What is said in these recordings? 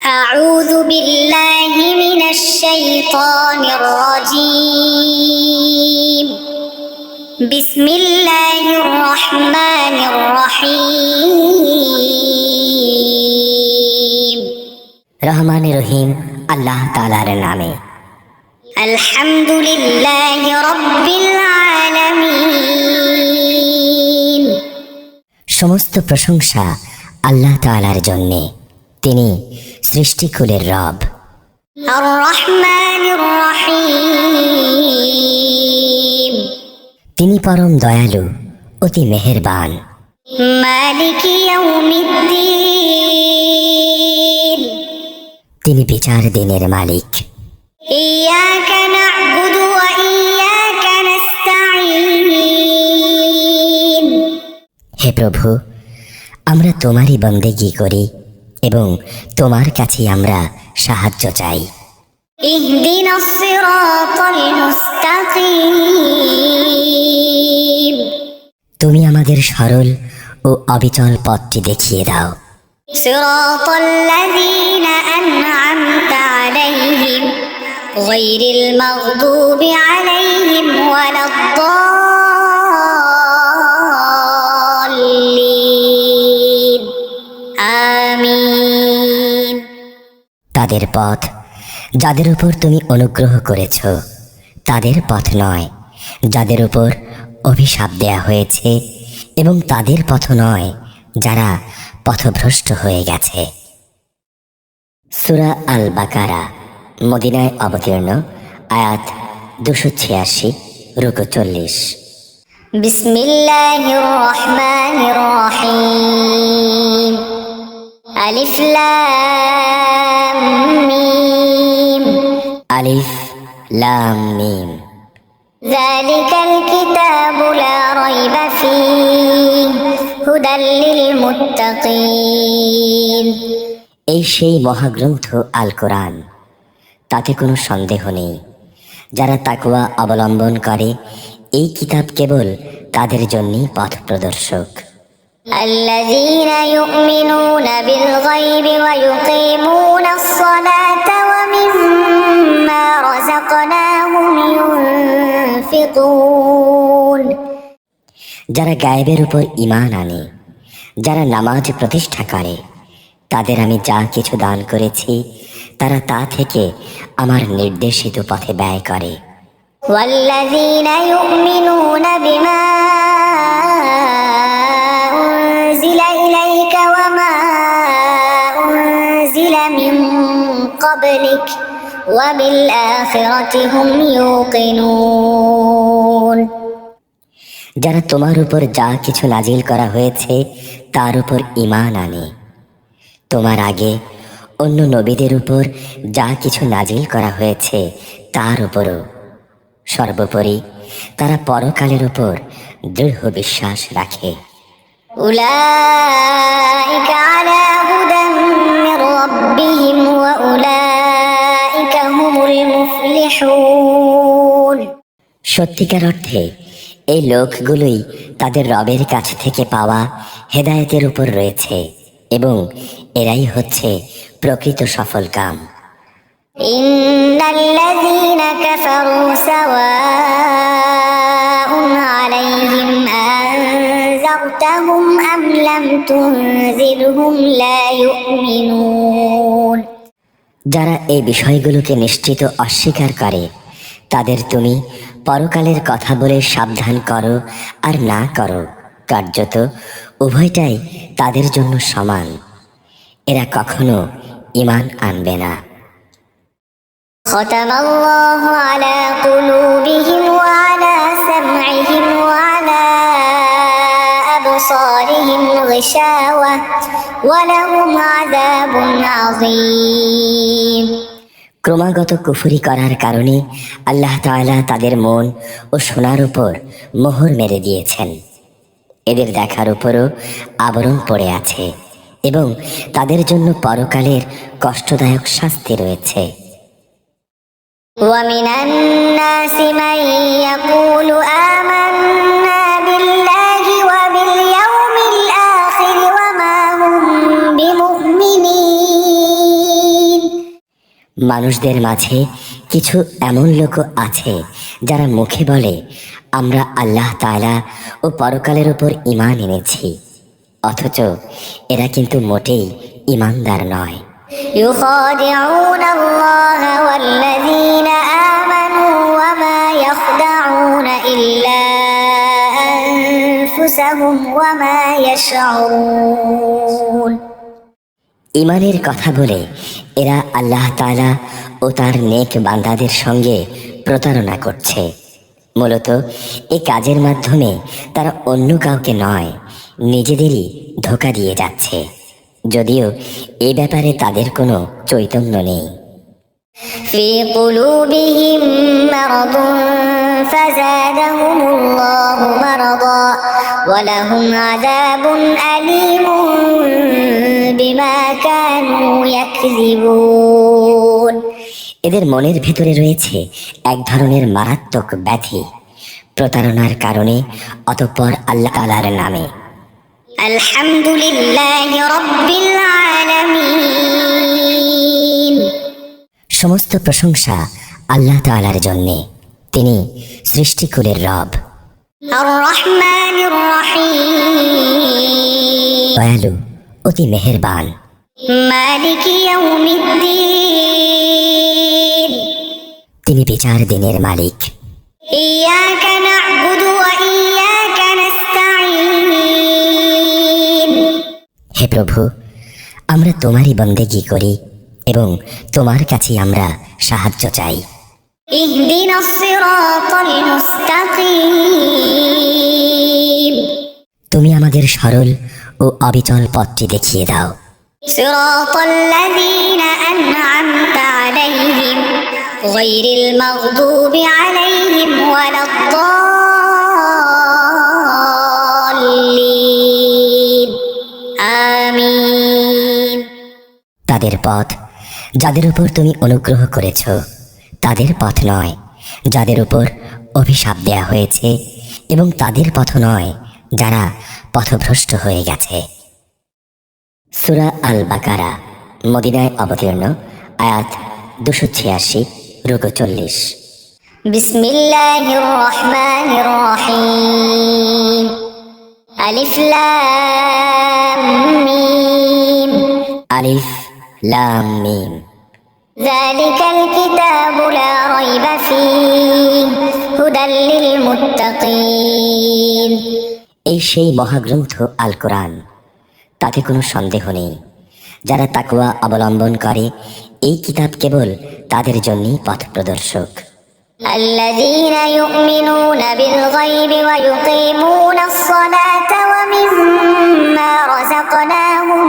أعوذ بالله من الشيطان الرجيم بسم الله الرحمن الرحيم রহমান রহিম আল্লাহ তাআলার নামে। আলহামদুলিল্লাহি রাব্বিল আলামিন। সমস্ত প্রশংসা আল্লাহ তাআলার জন্যে, তিনি সৃষ্টিকুলের রব। আর রহমানির রহিম, তিনি পরম দয়ালু, অতি মেহেরবান। মালিকি ইয়াউমিদ্দিন, তিনি বিচার দিনের মালিক। ইয়াকা না'বুদু ওয়া ইয়াকা নাস্তাঈন, হে প্রভু, আমরা তোমারই বন্দেগী করি এবং তোমার কাছে আমরা সাহায্য চাই। ইহদিনাস সিরাতাল মুস্তাকিম, তুমি আমাদের সরল ও অবিচল পথটি দেখিয়ে দাও। সিরাতাল্লাযীনা আন'আমতা আলাইহিম গায়রিল মাগদুবি আলাইহিম ওয়ালাদ-দাল্লিন। আমিন। তাদের পথ যাদের উপর তুমি অনুগ্রহ করেছ, তাদের পথ নয় যাদের উপর অভিশাপ দেয়া হয়েছে, এবং তাদের পথ নয় যারা পথভ্রষ্ট হয়ে গেছে। সূরা আল বাকারা, মদিনায় অবতীর্ণ, আয়াত 286, রুকু 40। বিসমিল্লাহির রহমানির রহিম। আলিফ লাম মিম, আলিফ লাম মিম। যালিকাল কিতাবু লা রাইবা ফীহি হুদাল লিল মুত্তাকিন। এই সেই মহাগ্রন্থ আল কোরআন, তাতে কোনো সন্দেহ নেই। যারা তাকওয়া অবলম্বন করে, এই কিতাব কেবল তাদের জন্যই পথ প্রদর্শক। আল্লাযীনা ইউমিনুনা বিল গায়বি ওয়া ইউকিমুনাস সালাতা ওয়া মিম্মা রাযাকনাহুম ইউনফিকুন। যারা গায়েবের উপর ঈমান আনে, যারা নামাজ প্রতিষ্ঠা করে, তাদের আমি যা কিছু দান করেছি তারা তা থেকে আমার নির্দেশিত পথে ব্যয় করে। ওয়াল্লাযীনা ইউমিনুনা বিমা উনজিলা ইলাইকা ওয়া মা উনজিলা মিন ক্বাবলিক ওয়া বিল আখিরাতি হুম ইউকিনুন। যারা তোমার উপর যা কিছু নাজিল করা হয়েছে তার উপর ঈমান আনে, তোমার আগে অন্য নবীদের উপর যা কিছু নাজিল করা হয়েছে তার উপরও, সর্বোপরি তারা পরকালের উপর দৃঢ় বিশ্বাস রাখে। উলাইকা আলা হুদাম মির রাব্বিহিম ওয়া উলাইকা হুমুল মুফলিহুন। সত্যিকার অর্থে এই লোকগুলোই তাদের রবের কাছ থেকে পাওয়া হেদায়েতের উপর রয়েছে, এবং এরাই হচ্ছে প্রকৃত সফলকাম। ইন্নাল্লাযীনা কাফারু সাওয়াউন আলাইহিম আনযারতাহুম আম লাম তুনযিরহুম লা ইউমিনুন। যারা এই বিষয়গুলোকে নিশ্চিত অস্বীকার করে, তাদের তুমি পরকালের কথা বলে সাবধান করো আর না করো, কার্যত উভয়টাই তাদের জন্য সমান। এরা কখনো ঈমান আনবে না। খতামাল্লাহু আলা কুলুবিহিম ওয়া আলা সামঈহিম ওয়া আলা আবসারিহিম গিশাওয়া ওয়া লাহুম আযাবুন আযীম। ক্রমাগত কুফরি করার কারণে আল্লাহ তাআলা তাদের মন ও শোনার উপর মোহর মেরে দিয়েছেন। এদের দেখার উপরও আবরণ পড়ে আছে, এবং তাদের জন্য পরকালের কষ্টদায়ক শাস্তি রয়েছে। ওয়া মিনান নাসি মান ইয়াকুলু আমান্না বিল্লাহি ওয়া বিল ইয়াউমিল আখির ওয়া মা হুম বিমুমিনিন। মানুষদের মাঝে কিছু এমন লোক আছে যারা মুখে বলে আমরা আল্লাহ তাআলা ও পরকালের উপর ঈমান এনেছি, অথচ এরা কিন্তু মোটেই ঈমানদার নয়। يخادعون الله والذين آمنوا وما يخدعون إلا أنفسهم وما يشعرون। ঈমানের কথা বলে এরা আল্লাহ তাআলা ও তার নেক বান্দাদের সঙ্গে প্রতারণা করছে। মূলত এই কাজের মাধ্যমে তারা অন্য কাউকে নয়, নিজেদেরই ধোঁকা দিয়ে যাচ্ছে, যদিও এই ব্যাপারে তাদের কোনো চৈতন্য নেই। في قلوبهم مرض فزادهم الله مرضا ولهم عذاب أليم بما كانوا يكذبون। এদের মনের ভেতরে রয়েছে এক ধরনের মারাত্মক ব্যাধি, প্রতারণার কারণে, অতঃপর আল্লাহ তাআলার নামে। আলহামদুলিল্লাহি রাব্বিল আলামিন। সমস্ত প্রশংসা আল্লাহ তাআলার জন্যে, তিনি সৃষ্টিকুলের রব, আর রহমানির রহিম, দয়ালু, অতি মেহেরবান। মালিকি ইয়াউমিদ্দিন, তিনি বিচার দিনের মালিক। ইয়াকা না'বুদু ওয়া ইয়াকা নাস্তাঈন। হে প্রভু, আমরা তোমারই বন্দেগী করি এবং তোমার কাছে আমরা সাহায্য চাই। ইহদিনাস সিরাতাল মুস্তাকিম, তুমি আমাদের সরল ও অবিচল পথটি দেখিয়ে দাও। সিরাতাল্লাযীনা আন'আমতা আলাইহিম গায়রিল মাগদুবি আলাইহিম ওয়ালাদ-দাল্লিন। আমিন। তাদের পথ যাদের উপর তুমি অনুগ্রহ করেছ, তাদের পথ নয় যাদের উপর অভিশাপ দেয়া হয়েছে, এবং তাদের পথ নয় যারা পথভ্রষ্ট হয়ে গেছে। সূরা আল বাকারা, মদিনায় অবতীর্ণ, আয়াত 286, রুকু 40। বিসমিল্লাহির রহমানির রহিম। আলিফ লাম মিম। আলিফ লাম মিম। যালিকাল কিতাবু লা রাইবা ফীহি হুদাল লিল মুত্তাকিন। এই সেই মহাগ্রন্থ আল কোরআন, তাতে কোনো সন্দেহ নেই। যারা তাকওয়া অবলম্বন করে, এই কিতাব কেবল তাদের জন্যই পথ প্রদর্শক। আল্লাযীনা ইউমিনুনা বিল গায়বি ওয়া ইউকিমুনাস সালাতা ওয়া মিম্মা রাযাকনাহুম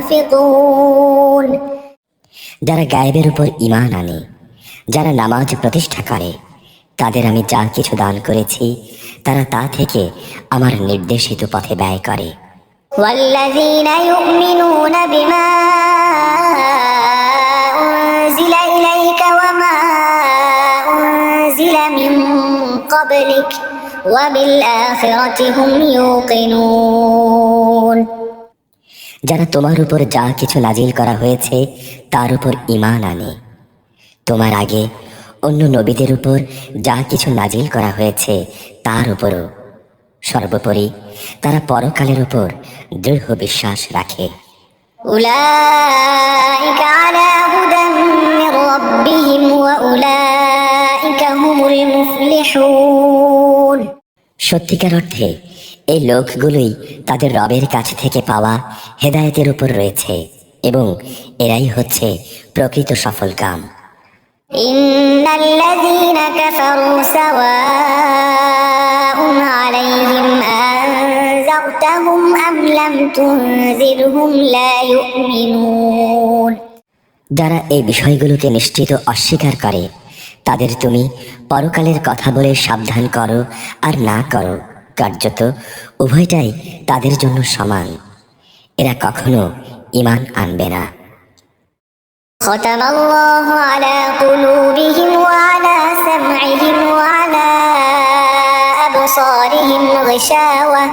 ইউনফিকুন। যারা গায়েবের উপর ঈমান আনে, যারা নামাজ প্রতিষ্ঠা করে, তাদের আমি যা কিছু দান করেছি তারা তা থেকে আমার নির্দেশিত পথে ব্যয় করে। ওয়াল্লাযীনা ইউমিনুনা বিমা উনজিলা ইলাইকা ওয়া মা উনজিলা মিন ক্বাবলিক ওয়া বিল আখিরাতি হুম ইউকিনুন। যারা তোমার উপর যা কিছু নাজিল করা হয়েছে তার উপর ঈমান আনে, তোমার আগে অন্য নবীদের উপর যা কিছু নাজিল করা হয়েছে তার উপরও, সর্বোপরি তারা পরকালের উপর দৃঢ় বিশ্বাস রাখে। উলাইকা আলা হুদাম মির রাব্বিহিম ওয়া উলাইকা হুমুল মুফলিহুন। সত্যিকার অর্থে এই লোকগুলোই তাদের রবের কাছ থেকে পাওয়া হেদায়েতের উপর রয়েছে, এবং এরাই হচ্ছে প্রকৃত সফলকাম। ইন্নাল্লাযীনা কাফারু সাওয়াউন আলাইহিম আনযারতাহুম আম লাম তুনযিরহুম লা ইউমিনুন। যারা এই বিষয়গুলোকে নিশ্চিত অস্বীকার করে, তাদের তুমি পরকালের কথা বলে সাবধান করো আর না করো, কার্যত উভয়টাই তাদের জন্য সমান। এরা কখনো ঈমান আনবে না। খতামাল্লাহু আলা কুলুবিহিম ওয়া আলা সাম'ইহিম ওয়া আলা আবসারিহিম গিশাওয়া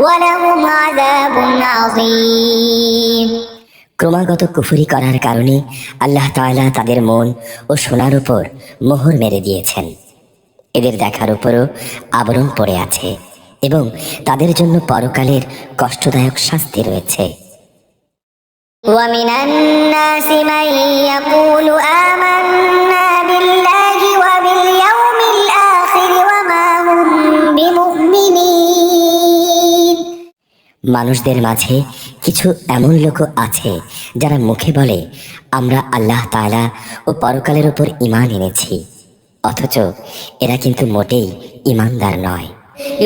ওয়া লাহুম আযাবুন আযীম। ক্রমাগত কুফরি করার কারণে আল্লাহ তাআলা তাদের মন ও শোনার উপর মোহর মেরে দিয়েছেন। এদের দেখার উপরও আবরণ পড়ে আছে এবং তাদের জন্য পরকালের কষ্টদায়ক শাস্তি রয়েছে। ومن الناس من يقول آمنا بالله وباليوم الآخر وما هم بمؤمنين। মানুষদের মাঝে কিছু এমন লোক আছে যারা মুখে বলে আমরা আল্লাহ তাআলা ও পরকালের উপর ঈমান এনেছি, অথচ এরা কিন্তু মোটেই ঈমানদার নয়।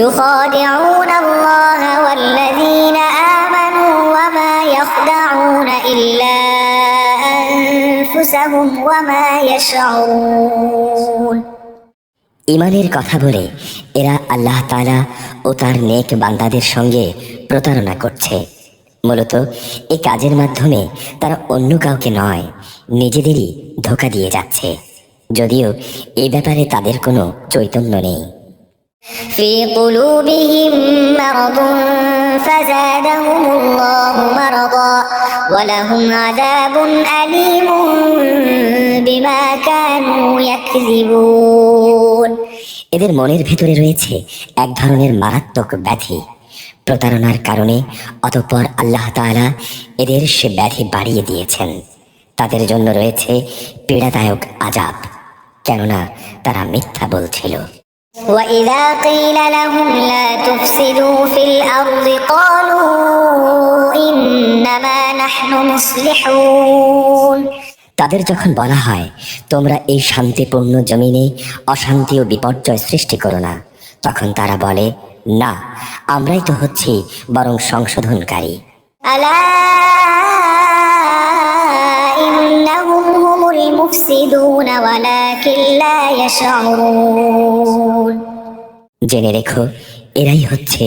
يخادعون الله والذين آمنوا وما يخدعون إلا أنفسهم وما يشعرون। ঈমানের কথা বলে এরা আল্লাহ তাআলা ও তার নেক বান্দাদের সঙ্গে প্রতারণা করছে। মূলত এই কাজের মাধ্যমে তারা অন্য কাউকে নয়, নিজেদেরই ধোঁকা দিয়ে যাচ্ছে, যদিও এই ব্যাপারে তাদের কোনো চৈতন্য নেই। في قلوبهم مرض فزادهم الله مرضا ولهم عذاب أليم بما كانوا يكذبون। এদের মনের ভেতরে রয়েছে এক ধরনের মারাত্মক ব্যাধি। প্রতারণার কারণে অতঃপর আল্লাহ তাআলা এদের সে ব্যাধি বাড়িয়ে দিয়েছেন। তাদের জন্য রয়েছে পীড়াদায়ক আযাব, কেননা তারা মিথ্যা বলছিল। وإذا قيل لهم لا تفسدوا في الأرض قالوا إنما نحن مصلحون। তাদের যখন বলা হয় তোমরা এই শান্তিপূর্ণ জমিনে অশান্তি ও বিপর্যয় সৃষ্টি করো না, তখন তারা বলে না, আমরাই তো হচ্ছি বরং সংশোধনকারী। ألا إنهم هم المفسدون ولكن لا يشعرون। জেনে রেখো, এরাই হচ্ছে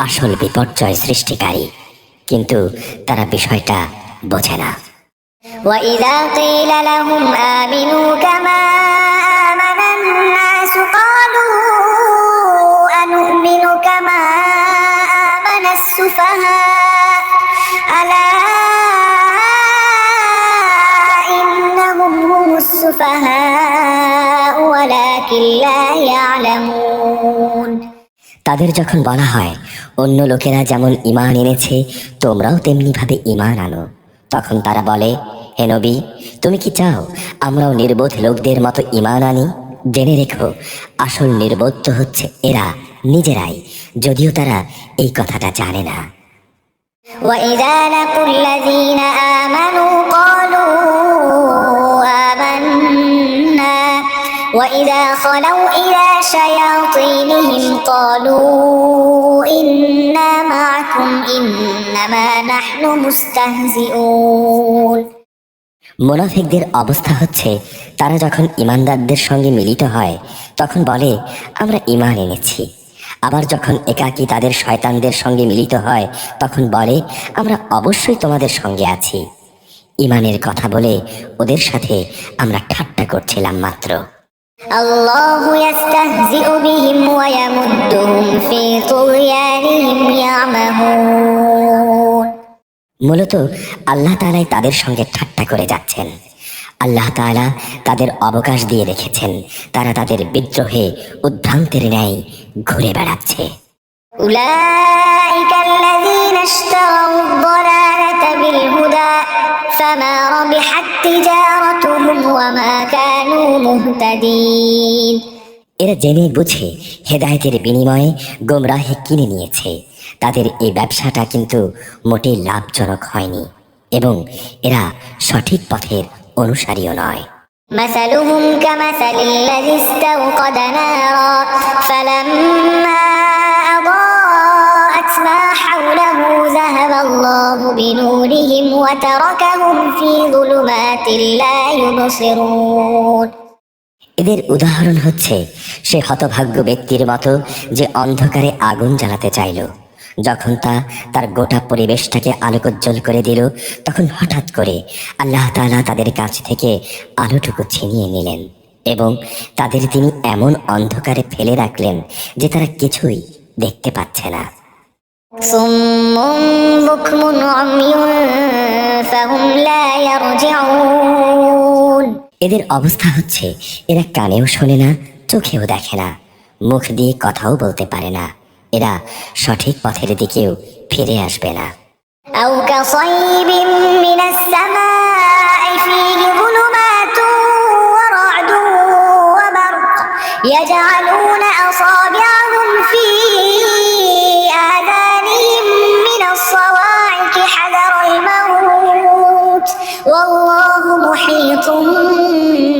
আসল বিপর্যয় সৃষ্টিকারী, কিন্তু তারা বিষয়টা বোঝে না। وإذا قيل لهم آمنوا كما آمن الناس قالوا أنؤمن كما آمن السفهاء ألا إنهم هم السفهاء ولكن لا يعلمون। তাদের যখন বলা হয় অন্য লোকেরা যেমন ঈমান এনেছে তোমরাও তেমনি ভাবে ঈমান আনো, তখন তারা বলে হে নবী, তুমি কি চাও আমরাও নির্বোধ লোকদের মতো ঈমান আনি? জেনে রেখো, আসল নির্বোধ তো হচ্ছে এরা নিজেরাই, যদিও তারা এই কথাটা জানে না। وإذا لقوا الذين آمنوا قالوا آمنا وإذا خلوا إلى شياطينهم قالوا إنا معكم إنما نحن مستهزئون। মুনাফিকদের অবস্থা হচ্ছে তারা যখন ঈমানদারদের সঙ্গে মিলিত হয় তখন বলে আমরা ঈমান এনেছি, আবার যখন একাকী তাদের শয়তানদের সঙ্গে মিলিত হয় তখন বলে আমরা অবশ্যই তোমাদের সঙ্গে আছি। ঈমানের কথা বলে ওদের সাথে আমরা ঠাট্টা করছিলাম মাত্র। الله يستهزئ بهم ويمدهم في طغيانهم يعمهون। মূলত আল্লাহ তাআলাই তাদের সঙ্গে ঠাট্টা করে যাচ্ছেন। আল্লাহ তাআলা তাদের অবকাশ দিয়ে রেখেছেন, তারা তাদের বিদ্রোহে উদ্ভ্রান্তের ন্যায় ঘুরে বেড়াচ্ছে। أولئك الذين اشتروا الضلالة بالهدى فما ربحت تجارتهم وما كانوا مهتدين। এরা জেনে বুঝে হেদায়েতের বিনিময়ে গোমরাহি কিনে নিয়েছে, তাদের এই ব্যবসাটা কিন্তু মোটেই লাভজনক হয়নি এবং এরা সঠিক পথের অনুসারীও নয়। مثلهم كمثل الذي استوقد نارا فلما أضاءت ما حوله ذهب الله بنورهم وتركهم في ظلمات لا يبصرون। এদের উদাহরণ হচ্ছে সে হতভাগ্য ব্যক্তির মতো যে অন্ধকারে আগুন জ্বালাতে চাইল, যখন তা তার গোটা পরিবেশটাকে আলোকোজ্জ্বল করে দিল তখন হঠাৎ করে আল্লাহ তাআলা তাদের কাছ থেকে আলোটুকু ছিনিয়ে নিলেন এবং তাদের তিনি এমন অন্ধকারে ফেলে রাখলেন যে তারা কিছুই দেখতে পাচ্ছে না। صم بكم عمي فهم يرجعون এদের অবস্থা হচ্ছে এরা কানেও শোনে না, চোখেও দেখে না, মুখ দিয়ে কথাও বলতে পারে না। এরা সঠিক পথের দিকেও ফিরে আসবে না। أو كصيب من السماء فيه ظلمات ورعد وبرق يجعلون أصابعهم في آذانهم من الصواعق حذر الموت والله محيط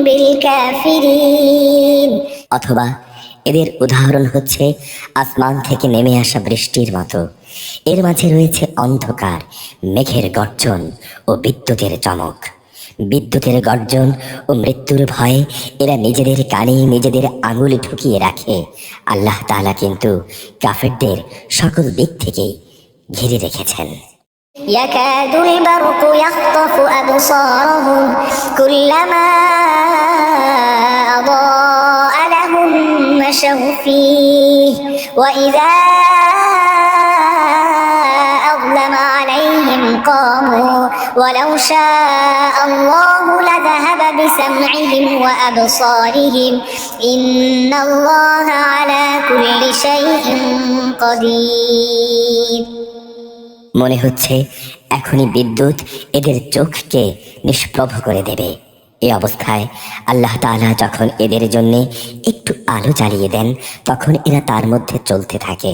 بالكافرين অথবা এদের উদাহরণ হচ্ছে আসমান থেকে নেমে আসা বৃষ্টির মতো। এর মাঝে রয়েছে অন্ধকার, মেঘের গর্জন ও বিদ্যুতের চমক। বিদ্যুতের গর্জন ও মৃত্যুর ভয়ে এরা নিজেদের কানে নিজেদের আঙুল ঢুকিয়ে রাখে। আল্লাহ তাআলা কিন্তু কাফেরদের সকল দিক থেকে ঘিরে রেখেছেন। يكاد البرق يخطف أبصارهم كلما أضاء لهم مشوا فيه وإذا أظلم عليهم قاموا ولو شاء الله لذهب بسمعهم وأبصارهم إن الله على كل شيء قدير মনে হচ্ছে এখনই বিদ্যুৎ এদের চোখকে নিষ্প্রভ করে দেবে। এই অবস্থায় আল্লাহ তাআলা যখন এদের জন্য একটু আলো জ্বালিয়ে দেন, তখন এরা তার মধ্যে চলতে থাকে।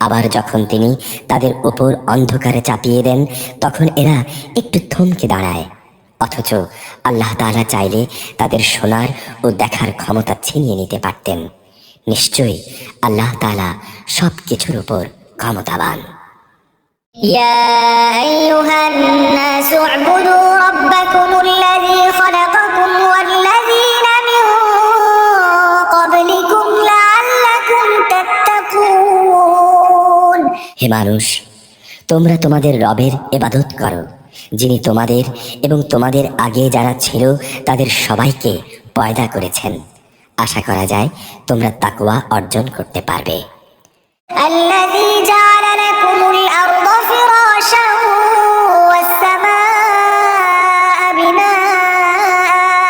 আবার যখন তিনি তাদের উপর অন্ধকারে চাপিয়ে দেন, তখন এরা একটু থমকে দাঁড়ায়। অথচ আল্লাহ তাআলা চাইলে তাদের শোনার ও দেখার ক্ষমতা ছিনিয়ে নিতে পারতেন। নিশ্চয়ই আল্লাহ তাআলা সব কিছুর উপর ক্ষমতাবান। يا أيها الناس اعبدوا ربكم الذي خلقكم والذين من قبلكم لعلكم تتقون হে মানুষ, তোমরা তোমাদের রবের ইবাদত করো, যিনি তোমাদের এবং তোমাদের আগে যারা ছিল তাদের সবাইকে পয়দা করেছেন। আশা করা যায় তোমরা তাকওয়া অর্জন করতে পারবে। الذي جعل لكم الأرض فراشا والسماء بناء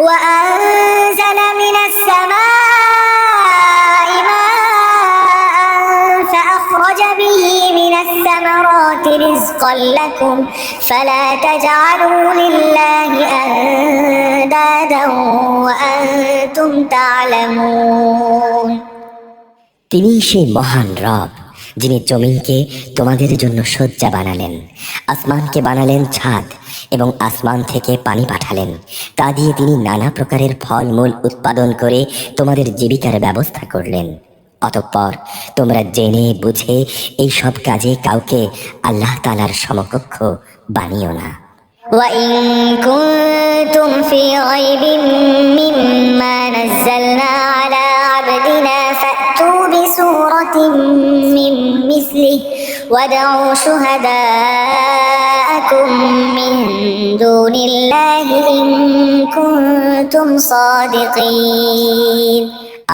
وأنزل من السماء ماء فأخرج به من الثمرات رزقا لكم فلا تجعلوا لله أندادا وأنتم تعلمون তিনি সেই মহান রব, যিনি জমিনকে তোমাদের জন্য শয্যা বানালেন, আসমানকে বানালেন ছাদ এবং আসমান থেকে পানি পাঠালেন। তা দিয়ে তিনি নানা প্রকারের ফলমূল উৎপাদন করে তোমাদের জীবিকার ব্যবস্থা করলেন। অতঃপর তোমরা জেনে বুঝে এই সব কাজে কাউকে আল্লাহ তাআলার সমকক্ষ বানিও না। وإن كنتم في ريب مما نزلنا على عبدنا فأتوا بسورة من مثله وادعوا شهداءكم من دون الله إن كنتم صادقين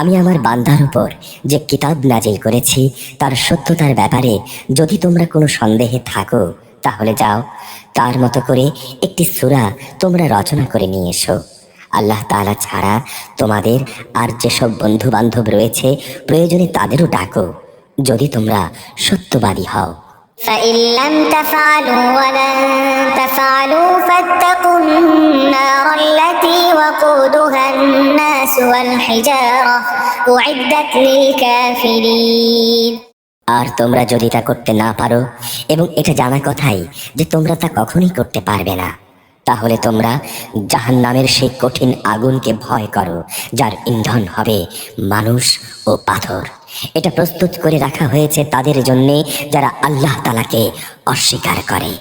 আমি আমার বান্দার উপর যে কিতাব নাজিল করেছি তার সত্যতার ব্যাপারে যদি তোমরা কোনো সন্দেহে থাকো, তাহলে যাও তার মতো করে একটি সূরা তোমরা রচনা করে নিয়ে এসো। আল্লাহ তাআলা ছাড়া তোমাদের আর যেসব বন্ধু বান্ধব রয়েছে প্রয়োজনে তাদেরও ডাকো, যদি তোমরা সত্যবাদী হও। فإن لم تفعلوا ولن تفعلوا فاتقوا النار التي وقودها الناس والحجارة أعدت للكافرين আর তোমরা যদি তা করতে না পারো এবং এটা জানা কথাই যে তোমরা তা কখনোই করতে পারবে না, তাহলে তোমরা জাহান্নামের সেই কঠিন আগুনকে ভয় করো, যার ইন্ধন হবে মানুষ ও পাথর। এটা প্রস্তুত করে রাখা হয়েছে তাদের জন্য যারা আল্লাহ তাআলাকে অস্বীকার করে।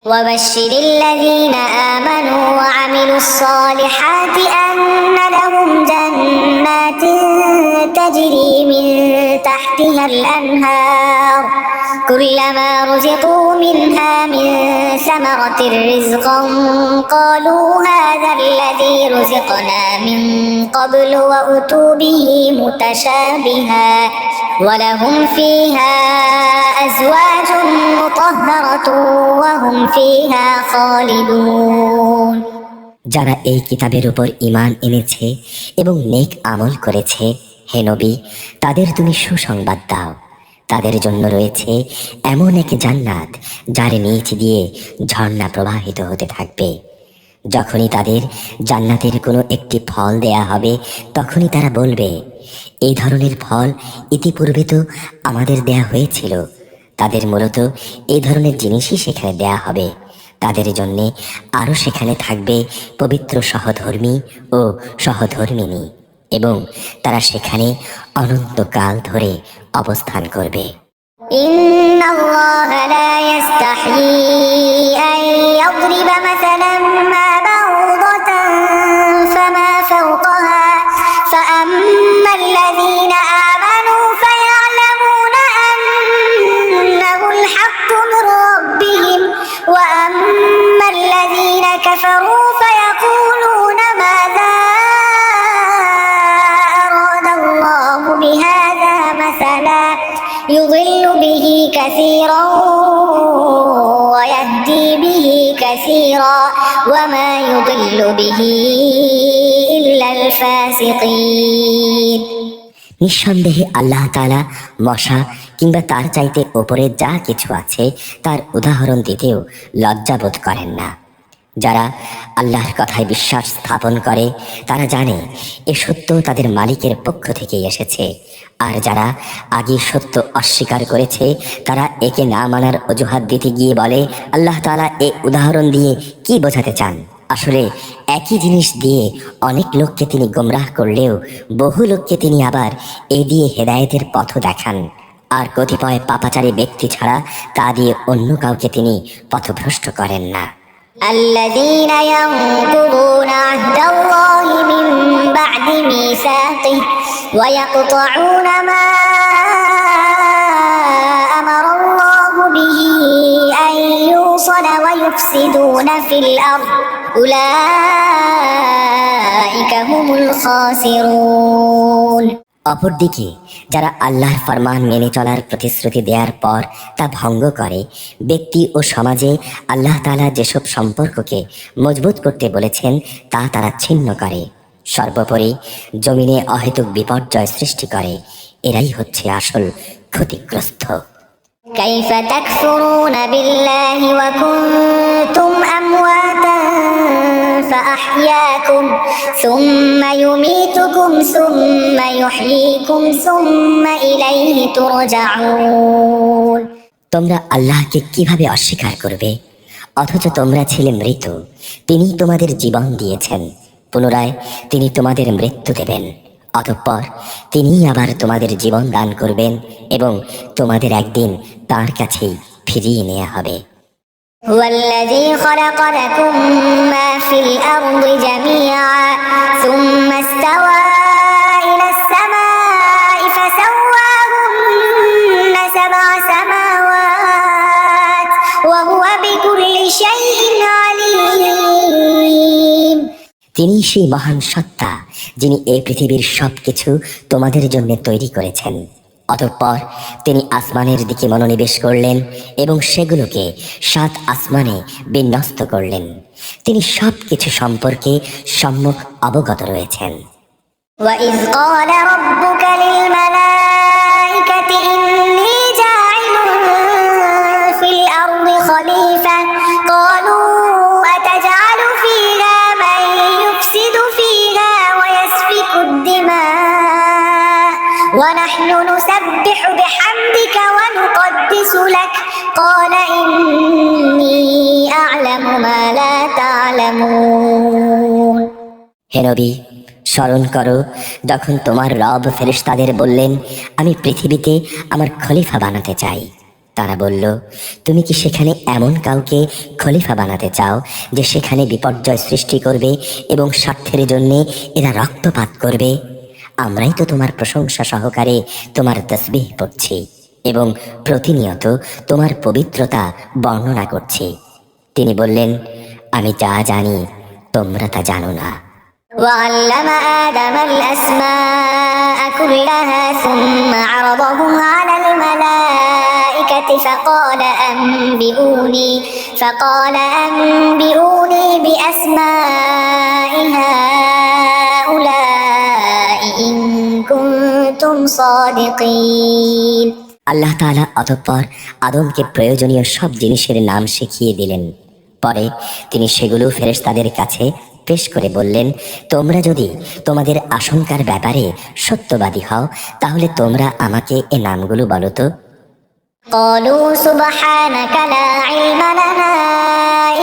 وبشر الذين آمنوا وعملوا الصالحات أن لهم جنات تجري من تحتها الأنهار كلما رزقوا منها من ثمرة رزقا قالوا هذا الذي رزقنا من قبل وأتوا به متشابها ولهم فيها أزواج مطهرة وهم فيها خالدون। যারা এই কিতাবের উপর ঈমান এনেছে এবং নেক আমল করেছে, হে নবী, তাদের তুমি সুসংবাদ দাও। তাদের জন্য রয়েছে এমন এক জান্নাত যার নিচ দিয়ে ঝর্ণা প্রবাহিত হতে থাকবে। যখনই তাদের জান্নাতের কোনো একটি ফল দেয়া হবে, তখনই তারা বলবে, এই ধরনের ফল ইতিপূর্বে তো আমাদের দেয়া হয়েছিল। তাদের মূলত এই ধরনের জিনিসই সেখানে দেয়া হবে। তাদের জন্যে আরও সেখানে থাকবে পবিত্র সহধর্মী ও সহধর্মিণী, এবং তারা সেখানে অনন্তকাল ধরে অবস্থান করবে। إن الله لا يستحيي أن يضرب مثلا ما بعوضة فما فوقها فأما الذين آمنوا فيعلمون أنه الحق من ربهم وأما الذين كفروا فيقولون ماذا أراد الله بهذا مثلا يضل به كثيرا ويهدي به كثيرا وما يضل به إلا الفاسقين। নিঃসন্দেহে আল্লাহ তাআলা মশা কিংবা তার চাইতে ওপরে যা কিছু আছে তার উদাহরণ দিতেও লজ্জাবোধ করেন না। যারা আল্লাহর কথায় বিশ্বাস স্থাপন করে তারা জানে এ সত্য তাদের মালিকের পক্ষ থেকে এসেছে, আর যারা আগে সত্য অস্বীকার করেছে তারা একে না মানার অজুহাত দিতে গিয়ে বলে, আল্লাহ তাআলা এ উদাহরণ দিয়ে কি বোঝাতে চান? আসলে একই জিনিস দিয়ে অনেক লোককে তিনি গোমরাহ করলেও বহু লোককে তিনি আবার এ দিয়ে হেদায়েতের পথ দেখান, আর কতিপয় পাপাচারী ব্যক্তি ছাড়া তা দিয়ে অন্য কাউকে তিনি পথভ্রষ্ট করেন না। الذين ينقضون عهد الله من بعد ميثاقه ويقطعون ما أمر الله به أن يوصل ويفسدون في الأرض أولئك هم الخاسرون। অপরদিকে যারা আল্লাহর ফরমান মেনে চলার প্রতিশ্রুতি দেওয়ার পর তা ভঙ্গ করে, ব্যক্তি ও সমাজে আল্লাহ তাআলা যেসব সম্পর্ককে মজবুত করতে বলেছেন তা তারা ছিন্ন করে, সর্বোপরি জমিনে অহেতুক বিপর্যয় সৃষ্টি করে, এরাই হচ্ছে আসল ক্ষতিগ্রস্ত। كيف تكفرون بالله وكنتم أمواتا فأحياكم ثم يميتكم ثم يحييكم ثم إليه ترجعون। তোমরা আল্লাহকে কিভাবে অস্বীকার করবে অথচ তোমরা ছিলে মৃত? তিনি তোমাদের জীবন দিয়েছেন, পুনরায় তিনি তোমাদের মৃত্যু দেবেন, অতঃপর তিনি আবার তোমাদের জীবন দান করবেন এবং তোমাদের একদিন তার কাছেই ফিরিয়ে নেওয়া হবে। هو الذي خلق لكم ما في الأرض جميعا ثم استوى إلى السماء فسواهن سبع سماوات وهو بكل شيء عليم। তিনি সেই মহান সত্তা যিনি এই পৃথিবীর সবকিছু তোমাদের জন্য তৈরি করেছেন, অতঃপর তিনি আসমানের দিকে মনোনিবেশ করলেন এবং সেগুলোকে 7 আসমানে বিন্যস্ত করলেন। তিনি সবকিছু সম্পর্কে সম্যক অবগত রয়েছেন। وإذ قال ربك للملائكة إني جاعل في الأرض خليفة قالوا أتجعل فيها من يفسد فيها ويسفك الدماء ونحن نسبح بحمدك ونقدس لك قال إني أعلم ما لا تعلمون। হে নবী, স্মরণ করো যখন তোমার রব ফেরেশতাদের বললেন, আমি পৃথিবীতে আমার খলিফা বানাতে চাই। তারা বলল, তুমি কি সেখানে এমন কাউকে খলিফা বানাতে চাও যে সেখানে বিপর্যয় সৃষ্টি করবে এবং স্বার্থের জন্য এরা রক্তপাত করবে? আমরাই তো তোমার প্রশংসা সহকারে তোমার তাসবিহ পড়ছি এবং প্রতিনিয়ত তোমার পবিত্রতা বর্ণনা করছি। তিনি বললেন, আমি যা জানি তোমরা তা জানো না। وعلم آدم الأسماء كلها ثم عرضهم على الملائكة فقال أنبئوني بأسماء هؤلاء إن كنتم صادقين। আল্লাহ তাআলা অতঃপর আদমকে প্রয়োজনীয় সব জিনিসের নাম শিখিয়ে দিলেন। পরে তিনি সেগুলো ফেরেশতাদের কাছে পেশ করে বললেন, তোমরা যদি তোমাদের আশঙ্কার ব্যাপারে সত্যবাদী হও তাহলে তোমরা আমাকে এ নামগুলো বলো তো। قالوا سبحانك لا علم لنا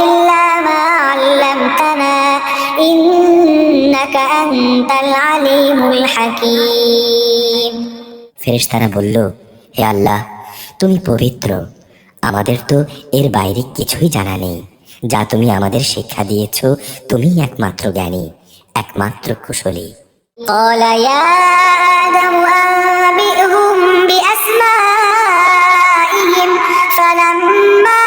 إلا ما علمتنا إنك أنت العليم الحكيم। ফেরেশতারা বলল, হে আল্লাহ, তুমি পবিত্র, আমাদের তো এর বাইরে কিছুই জানা নেই। যা তুমি আমাদের শিক্ষা দিয়েছ, তুমিই একমাত্র জ্ঞানী, একমাত্র কুশলী। قال يا آدم أنبئهم بأسمائهم فلما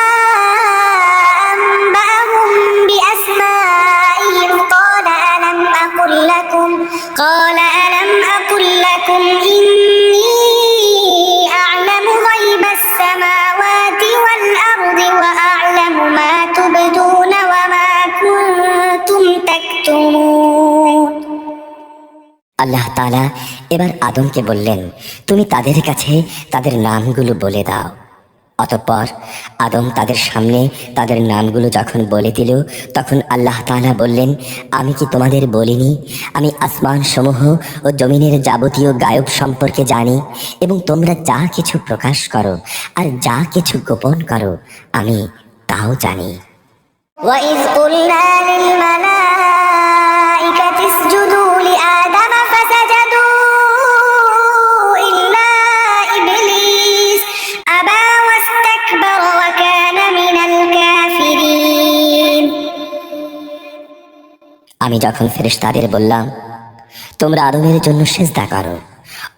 أنبأهم بأسمائهم قال ألم أقل لكم إني أعلم غيب السماوات والأرض وأعلم ما تبدون وما كنتم تكتمون। আল্লাহ তাআলা এবার আদমকে বললেন, তুমি তাদের কাছে তাদের নামগুলো বলে দাও। অতঃপর আদম তাদের সামনে তাদের নামগুলো যখন বলে দিল, তখন আল্লাহ তাআলা বললেন, আমি কি তোমাদের বলিনি আমি আসমান সমূহ ও জমিনের যাবতীয় গায়ব সম্পর্কে জানি, এবং তোমরা যা কিছু প্রকাশ করো আর যা কিছু গোপন করো আমি তাও জানি। وإذ قلنا للملائكة اسجدوا لآدم فسجدوا إلا إبليس أبى واستكبر وكان من الكافرين। আমি যখন ফেরেশতাদের বললাম, তোমরা আদমের জন্য সিজদা করো,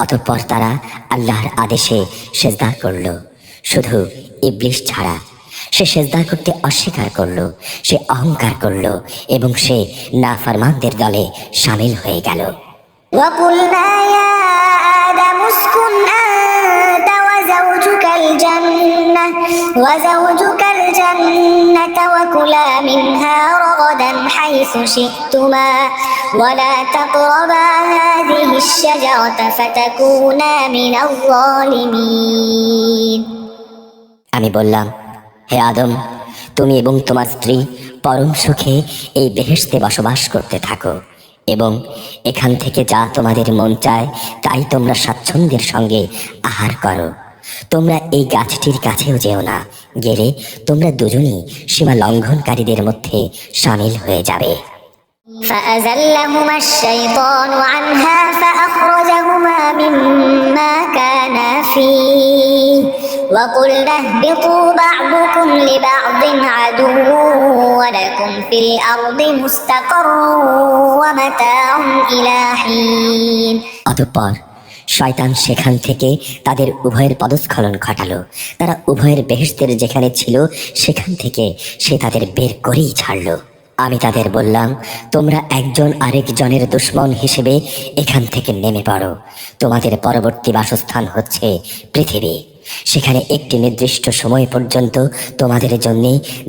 অতঃপর তারা আল্লাহর আদেশে সিজদা করল, শুধু ইবলিস ছাড়া। সে সিজদা করতে অস্বীকার করল, সে অহংকার করল এবং সে নাফরমানদের দলে শামিল হয়ে গেল। وقلنا يا آدم اسكن أنت وزوجك الجنة وكلا منها رغدا حيث شئتما ولا تقربا هذه الشجرة فتكونا من الظالمين। আমি বললাম, হে আদম, তুমি এবং তোমার স্ত্রী পরম সুখে এই বেহেশতে বসবাস করতে থাকো এবং এখান থেকে যা তোমাদের মন চায় তাই তোমরা স্বাচ্ছন্দ্যের সঙ্গে আহার করো। তোমরা এই গাছটির কাছেও যেও না, গেলে তোমরা দুজনই সীমা লঙ্ঘনকারীদের মধ্যে শামিল হয়ে যাবে। فأزلهما الشيطان عنها فأخرجهما مما كانا فيه وقلنا اهبطوا بعضكم لبعض عدو ولكم في الأرض مستقر ومتاع إلى حين। অতঃপর শয়তান সেখান থেকে তাদের উভয়ের পদস্খলন ঘটালো। তারা উভয়ের বেহেশতের যেখানে ছিল সেখান থেকে সে তাদের বের করেই ছাড়লো। আমি তাদের বললাম, তোমরা একজন আরেকজনের দুশমন হিসেবে এখান থেকে নেমে পড়ো। তোমাদের পরবর্তী বাসস্থান হচ্ছে পৃথিবী, সেখানে একটি নির্দিষ্ট সময় পর্যন্ত তোমাদের জন্য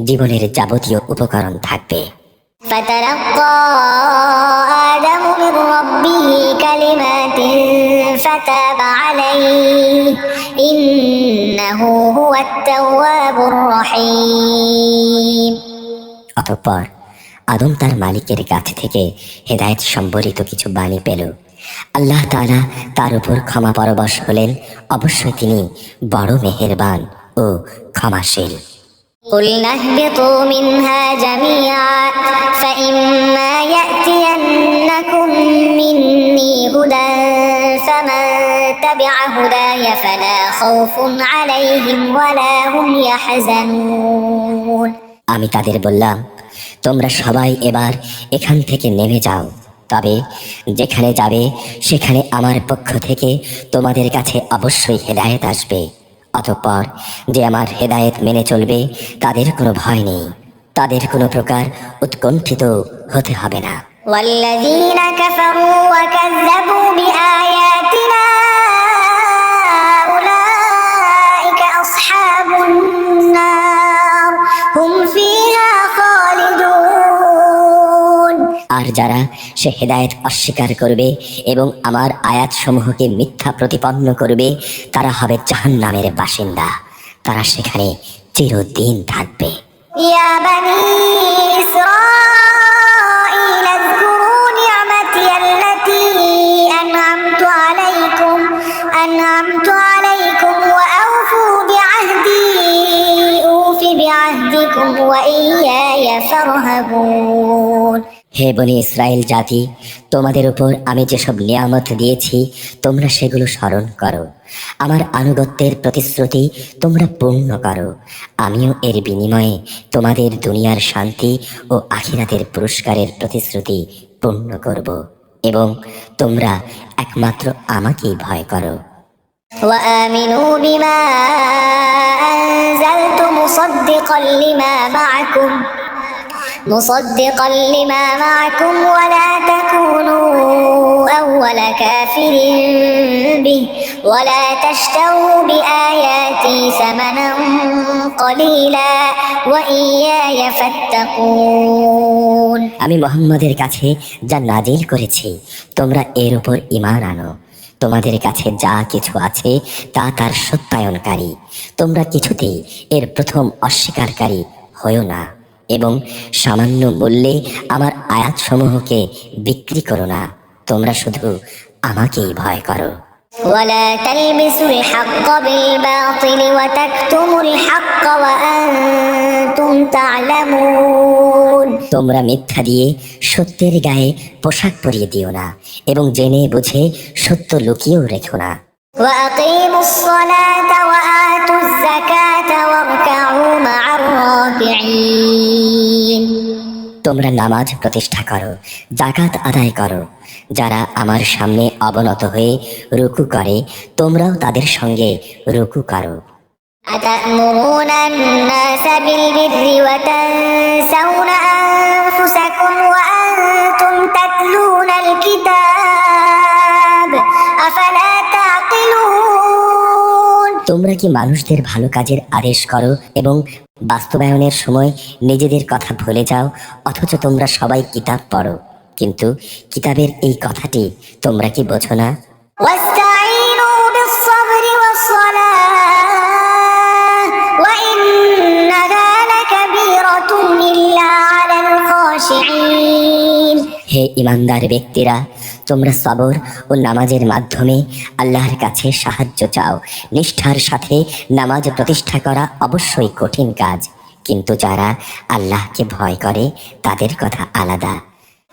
জীবনের যাবতীয় উপকরণ থাকবে। فتلقى آدم من ربه كلمات فتاب عليه إنه هو التواب الرحيم। অতঃপর আদম তার মালিকের কাছ থেকে হেদায়েত সম্বলিত কিছু বাণী পেল। আল্লাহ তাআলা তার উপর ক্ষমা পরবশ হলেন, অবশ্যই তিনি বড় মেহেরবান ও ক্ষমাশীল। قلنا اهبطوا منها جميعا فإما يأتينكم مني هدى فمن تبع هداي فلا خوف عليهم ولا هم يحزنون। আমি তাদের বললাম, তোমরা সবাই এবার এখান থেকে নেমে যাও, তবে যেখানে যাবে সেখানে আমার পক্ষ থেকে তোমাদের কাছে অবশ্যই হেদায়েত আসবে, অতঃপর যে আমার হেদায়েত মেনে চলবে তাদের কোনো ভয় নেই, তাদের কোনো প্রকার উৎকণ্ঠিত হতে হবে না। والذين كفروا وكذبوا بآياتنا أولئك أصحاب النار هم فيها خالدون। আর যারা সে হেদায়েত অস্বীকার করবে এবং আমার আয়াতসমূহকে মিথ্যা প্রতিপন্ন করবে তারা হবে জাহান্নামের বাসিন্দা, তারা সেখানে চিরদিন থাকবে। يا بني إسرائيل اذكروا نعمتي التي أنعمت عليكم وأوفوا بعهدي أوف بعهدكم وإياي فارهبون। হে বনি ইসরায়েল জাতি, তোমাদের উপর আমি যেসব নিয়ামত দিয়েছি তোমরা সেগুলো স্মরণ করো, আমার আনুগত্যের প্রতিশ্রুতি তোমরা পূর্ণ করো। আমিও এর বিনিময়ে তোমাদের দুনিয়ার শান্তি ও আখিরাতের পুরস্কারের প্রতিশ্রুতি পূর্ণ করব এবং তোমরা একমাত্র আমাকেই ভয় করো। وآمنوا بما أنزلت مصدقا لما معكم ولا تكونوا أول كافر به ولا تشتروا بآياتي ثمنا قليلا وإياي فاتقون। আমি মুহাম্মাদের কাছে যা নাজিল করেছি তোমরা এর উপর ঈমান আনো। তোমাদের কাছে যা কিছু আছে তা তার সত্যায়নকারী, তোমরা কিছুতেই এর প্রথম অস্বীকারী হয়ো না এবং সামান্য মূল্যে আমার আয়াতসমূহকে বিক্রি করো না। তোমরা শুধু আমাকেই ভয় করো। ولا تلبسوا الحق بالباطل وتكتموا الحق وأنتم تعلمون। তোমরা মিথ্যা দিয়ে সত্যের গায়ে পোশাক পরিয়ে দিও না এবং জেনে বুঝে সত্য লুকিয়েও রেখো না। وأقيموا الصلاة وآتوا الزكاة واركعوا مع الراكعين। তোমরা নামাজ প্রতিষ্ঠা করো, যাকাত আদায় করো। যারা আমার সামনে অবনত হয়ে রুকু করে তোমরাও তাদের সঙ্গে রুকু করো। أتأمرون الناس بالبر وتنسون أنفسكم وأنتم تتلون الكتاب أفلا تعقلون। তোমরা কি মানুষদের ভালো কাজের আদেশ করো এবং বাস্তবায়নের সময় নিজেদের কথা ভুলে যাও, অথচ তোমরা সবাই কিতাব পড়ো, কিন্তু কিতাবের এই কথাটি তোমরা কি বোঝো না? واستعينوا بالصبر والصلاة وإنها لكبيرة إلا على الخاشعين। হে ইমানদার ব্যক্তিরা, তোমরা সবর ও নামাজের মাধ্যমে আল্লাহর কাছে সাহায্য চাও। নিষ্ঠার সাথে নামাজ প্রতিষ্ঠা করা অবশ্যই কঠিন কাজ, কিন্তু যারা আল্লাহকে ভয় করে তাদের কথা আলাদা।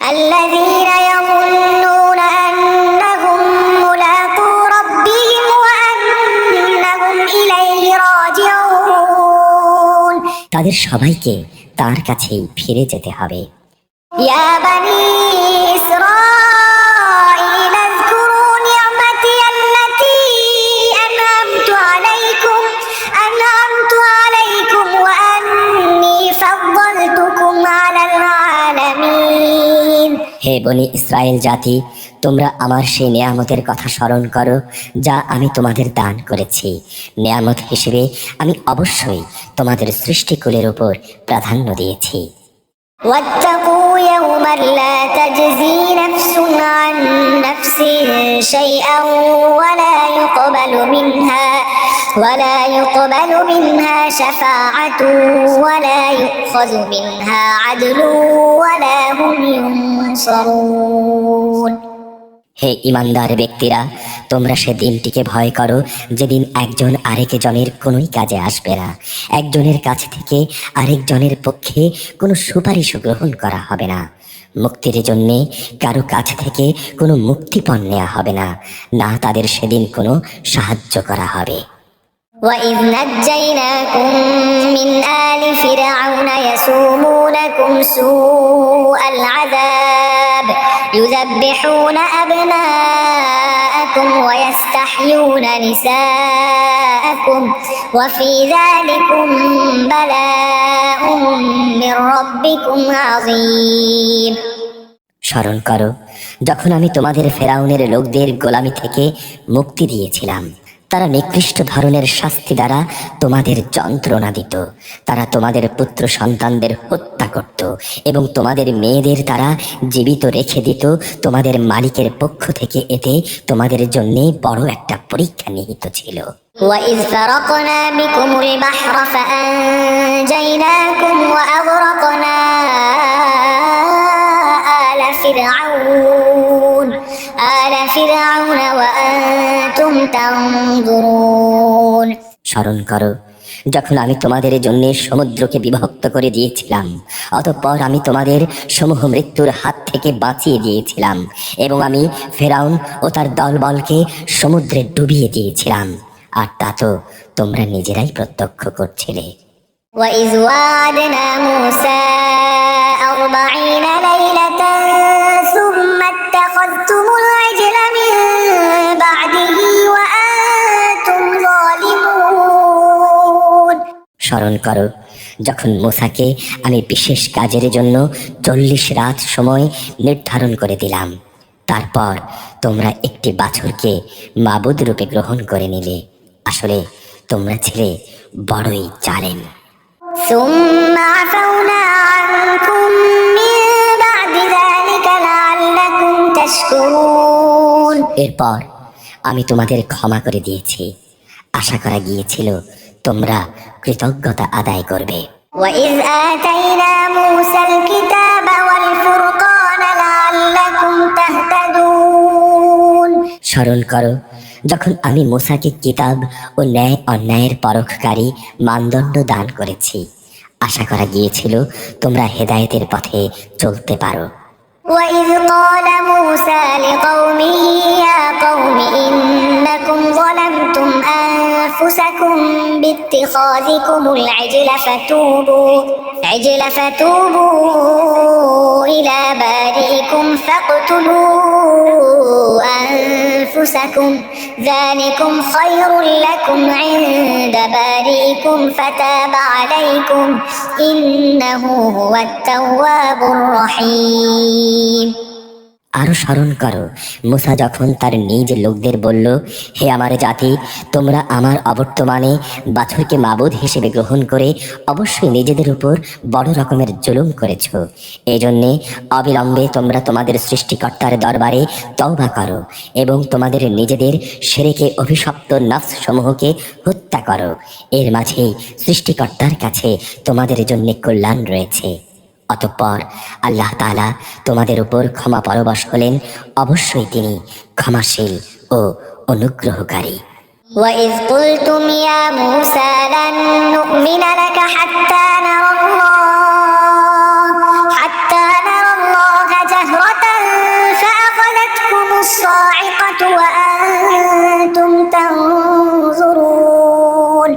الذين يظنون أنهم ملاقو ربهم وأنهم إليه راجعون। তাদের সবাইকে তার কাছেই ফিরে যেতে হবে। يا بني إسرائيل اذكروا نعمتي التي أنعمت عليكم وأني فضلتكم على العالمين। হে বনি ইসরায়েল জাতি, তোমরা আমার সেই নেয়ামতের কথা স্মরণ করো যা আমি তোমাদের দান করেছি। নেয়ামত হিসেবে আমি অবশ্যই তোমাদের সৃষ্টিকুলের উপর প্রাধান্য দিয়েছি। واتقوا يوما لا تجزي نفس عن نفس شيئا ولا يقبل منها شفاعة ولا يؤخذ منها عدل ولا هم ينصرون। হে ইমানদার ব্যক্তিরা, তোমরা সে দিনটিকে ভয় করো যেদিন একজন আরেকজনের কোনোই কাজে আসবে না। একজনের কাছ থেকে আরেকজনের পক্ষে কোনো সুপারিশ গ্রহণ করা হবে না। মুক্তির জন্যে কারো কাছ থেকে কোনো মুক্তিপণ নেওয়া হবে না, না তাদের সেদিন কোনো সাহায্য করা হবে। وإذ نجيناكم من آل فرعون يسومونكم سوء العذاب يذبحون أبناءكم ويستحيون نساءكم وفي ذلكم بلاء من ربكم عظيم। স্মরণ করো যখন আমি তোমাদের ফেরাউনের লোকদের গোলামি থেকে মুক্তি দিয়েছিলাম। তারা নিকৃষ্ট ধরনের শাস্তি দ্বারা তোমাদের যন্ত্রণা দিত। তারা তোমাদের পুত্র সন্তানদের হত্যা করত এবং তোমাদের মেয়েদের তারা জীবিত রেখে দিত। তোমাদের মালিকের পক্ষ থেকে এতে তোমাদের জন্য বড় একটা পরীক্ষা নিহিত ছিল। وإذ فرقنا بكم البحر فأنجيناكم وأغرقنا آل فرعون وأنتم تنظرون। স্মরণ করো যখন আমি তোমাদের জন্য সমুদ্রকে বিভক্ত করে দিয়েছিলাম, অতঃপর আমি তোমাদের সমূহ মৃত্যুর হাত থেকে বাঁচিয়ে দিয়েছিলাম এবং আমি ফেরাউন ও তার দলবলকে সমুদ্রে ডুবিয়ে দিয়েছিলাম, আর তা তো তোমরা নিজেরাই প্রত্যক্ষ করছিলে। وإذ وعدنا موسى 40 ليلة ثم اتخذتم العجل من بعده وأنتم ظالمون। স্মরণ করো যখন মুসাকে আমি বিশেষ কাজের জন্য 40 রাত সময় নির্ধারণ করে দিলাম, তারপর তোমরা একটি বাছুরকে মাবুদ রূপে গ্রহণ করে নিলে। আসলে তোমরা ছিলে বড়ই জালেম। ثم عفونا عنكم من بعد ذلك لعلكم تشكرون। এরপর আমি তোমাদের ক্ষমা করে দিয়েছি, আশা করা গিয়েছিল তোমরা কৃতজ্ঞতা আদায় করবে। وإذ آتينا موسى الكتاب والفرقان لعلكم تهتدون। স্মরণ করো যখন আমি মুসাকে কিতাব ও ন্যায় অন্যায়ের পরখকারী মানদণ্ড দান করেছি, আশা করা গিয়েছিল তোমরা হেদায়েতের পথে চলতে পারো। وإذ قال موسى لقومه يا قوم إنكم ظلمتم أنفسكم باتخاذكم العجل فتوبوا إلى بارئكم فاقتلوا أنفسكم ذلكم خير لكم عند بارئكم فتاب عليكم إنه هو التواب الرحيم। আরো স্মরণ করো মুসা যখন তার নিজ লোকদের বলল, হে আমার জাতি, তোমরা আমার অবর্তমানে বাছুরকে মাবুদ হিসেবে গ্রহণ করে অবশ্যই নিজেদের উপর বড় রকমের জুলুম করেছ। এই জন্যে অবিলম্বে তোমরা তোমাদের সৃষ্টিকর্তার দরবারে তওবা করো এবং তোমাদের নিজেদের শিরকে অভিশপ্ত নফস সমূহকে হত্যা করো। এর মাঝেই সৃষ্টিকর্তার কাছে তোমাদের জন্য কল্যাণ রয়েছে। অতঃপর আল্লাহ তাআলা তোমাদের উপর ক্ষমা পরবশ হলেন, অবশ্যই তিনি ক্ষমাশীল ও অনুগ্রহকারী। وإذ قلتم يا موسى لن نؤمن لك حتى نرى الله جهرة فأخذتكم الصاعقة وأنتم تنظرون।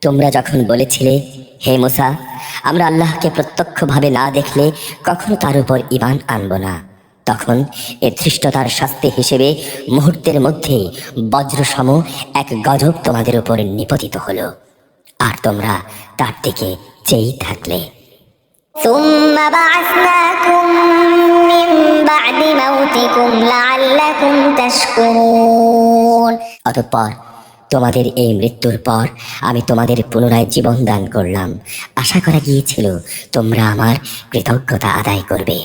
তোমরা যখন বলেছিলে, হে মুসা, আমরা আল্লাহকে প্রত্যক্ষভাবে না দেখলে কখনো তার উপর ঈমান আনব না, তখন এ ধৃষ্টতার শাস্তি হিসেবে মুহূর্তের মধ্যেই বজ্রসম এক গজব তোমাদের উপর নিপতিত হলো, আর তোমরা তার দিকে চেয়েই থাকলে। ثم بعثناكم من بعد موتكم لعلكم تشكرون। অতঃপর তোমাদের এই মৃত্যুর পর আমি তোমাদের পুনরায় জীবন দান করলাম, আশা করা গিয়েছিল তোমরা আমার কৃতজ্ঞতা আদায় করবে।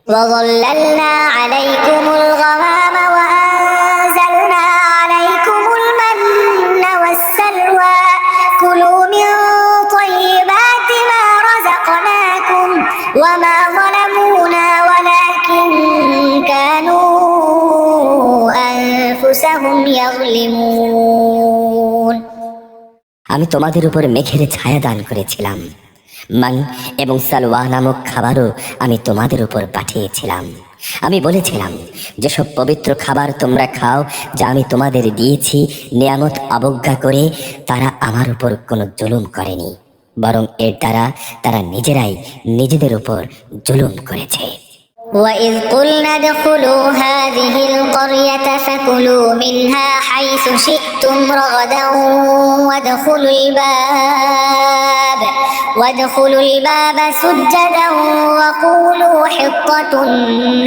وظللنا عليكم الغمام وأنزلنا عليكم المن والسلوى كلوا من طيبات ما رزقناكم وما ظلمونا ولكن كانوا أنفسهم يظلمون। আমি তোমাদের উপর মেঘের ছায়া দান করেছিলাম, মান এবং সালওয়া নামক খাবারও আমি তোমাদের উপর পাঠিয়েছিলাম। আমি বলেছিলাম, যেসব পবিত্র খাবার তোমরা খাও যা আমি তোমাদের দিয়েছি, নিয়ামত অবজ্ঞা করে তারা আমার উপর কোনো জুলুম করেনি, বরং এর দ্বারা তারা নিজেরাই নিজেদের উপর জুলুম করেছে। وإذ قلنا ادخلوا هذه القرية فكلوا منها حيث شئتم رغدا وادخلوا الباب سجدا وقولوا حطة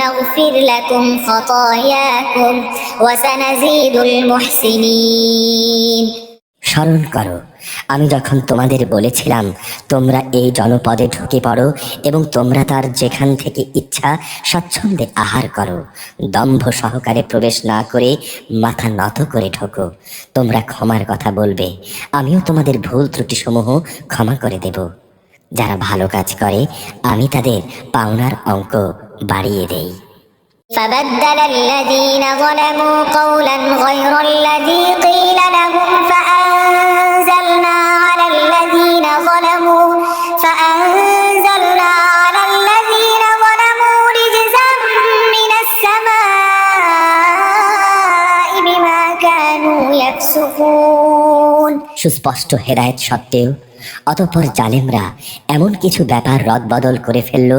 نغفر لكم خطاياكم وسنزيد المحسنين। স্মরণ করো, আমি যখন তোমাদের বলেছিলাম তোমরা এই জনপদে ঢুকে পড়ো এবং তোমরা তার যেখান থেকে ইচ্ছা স্বচ্ছন্দে আহার করো, দম্ভ সহকারে প্রবেশ না করে মাথা নত করে ঢোকো। তোমরা ক্ষমার কথা বলবে, আমিও তোমাদের ভুল ত্রুটিসমূহ ক্ষমা করে দেব। যারা ভালো কাজ করে আমি তাদের পাওনার অঙ্ক বাড়িয়ে দেই। فبدل الذين ظلموا قولا غير الذي قيل لهم فأنزلنا على الذين ظلموا رجزا من السماء بما كانوا يفسقون। সুস্পষ্ট হেদায়েত সত্ত্বেও অতঃপর জালেমরা এমন কিছু ব্যাপার রদবদল করে ফেলল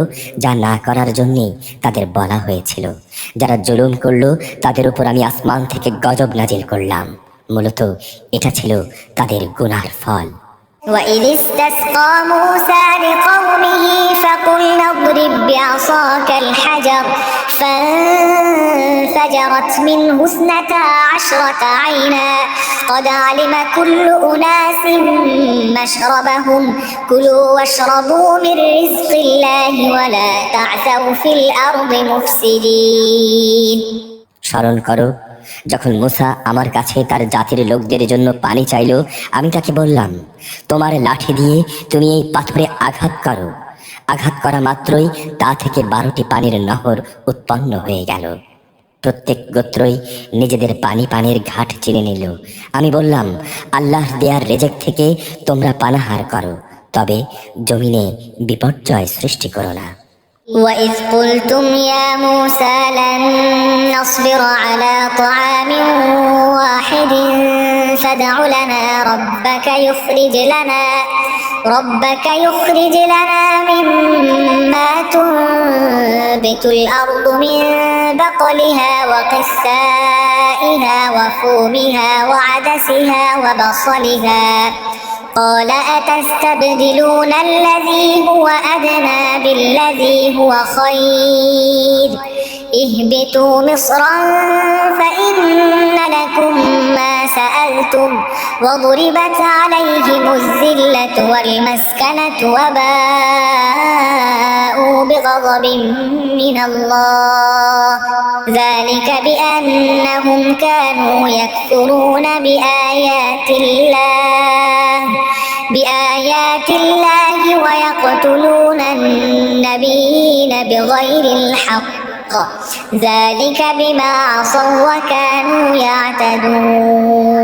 যা না করার জন্যেই তাদের বলা হয়েছিল। যারা জুলুম করল তাদের উপর আমি আসমান থেকে গজব নাজিল করলাম। মূলত এটা ছিল তাদের গুনার ফল। وإذ استسقى موسى لقومه فقلنا اضرب بعصاك الحجر فانفجرت منه 12 عينا قد علم كل أناس مشربهم كلوا واشربوا من رزق الله ولا تعثوا في الأرض مفسدين। স্মরণ করো, যখন মুসা আমার কাছে তার জাতির লোকদের জন্য পানি চাইল, আমি তাকে বললাম, তোমার লাঠি দিয়ে তুমি এই পাথরে আঘাত করো। আঘাত করা মাত্রই তা থেকে 12টি পানির নহর উৎপন্ন হয়ে গেল। প্রত্যেক গোত্রই নিজেদের পানির ঘাট চিনে নিল। আমি বললাম, আল্লাহ দেয়ার রেজেক থেকে তোমরা পানাহার করো, তবে জমিনে বিপর্যয় সৃষ্টি করো না। وإذ قلتم يا موسى لن نصبر على طعام واحد فادع لنا ربك يخرج لنا مما تنبت الأرض من بقلها وقثائها وفومها وعدسها وبصلها قال أتستبدلون الذي هو أدنى بالذي هو خير اهبطوا مصرا فإن لكم ما سألتم وضربت عليهم الذلة والمسكنة وباءوا بغضب من الله ذلك بأنهم كانوا يكفرون بآيات الله ويقتلون النبيين بغير الحق ذلك بما عصوا وكانوا يعتدون।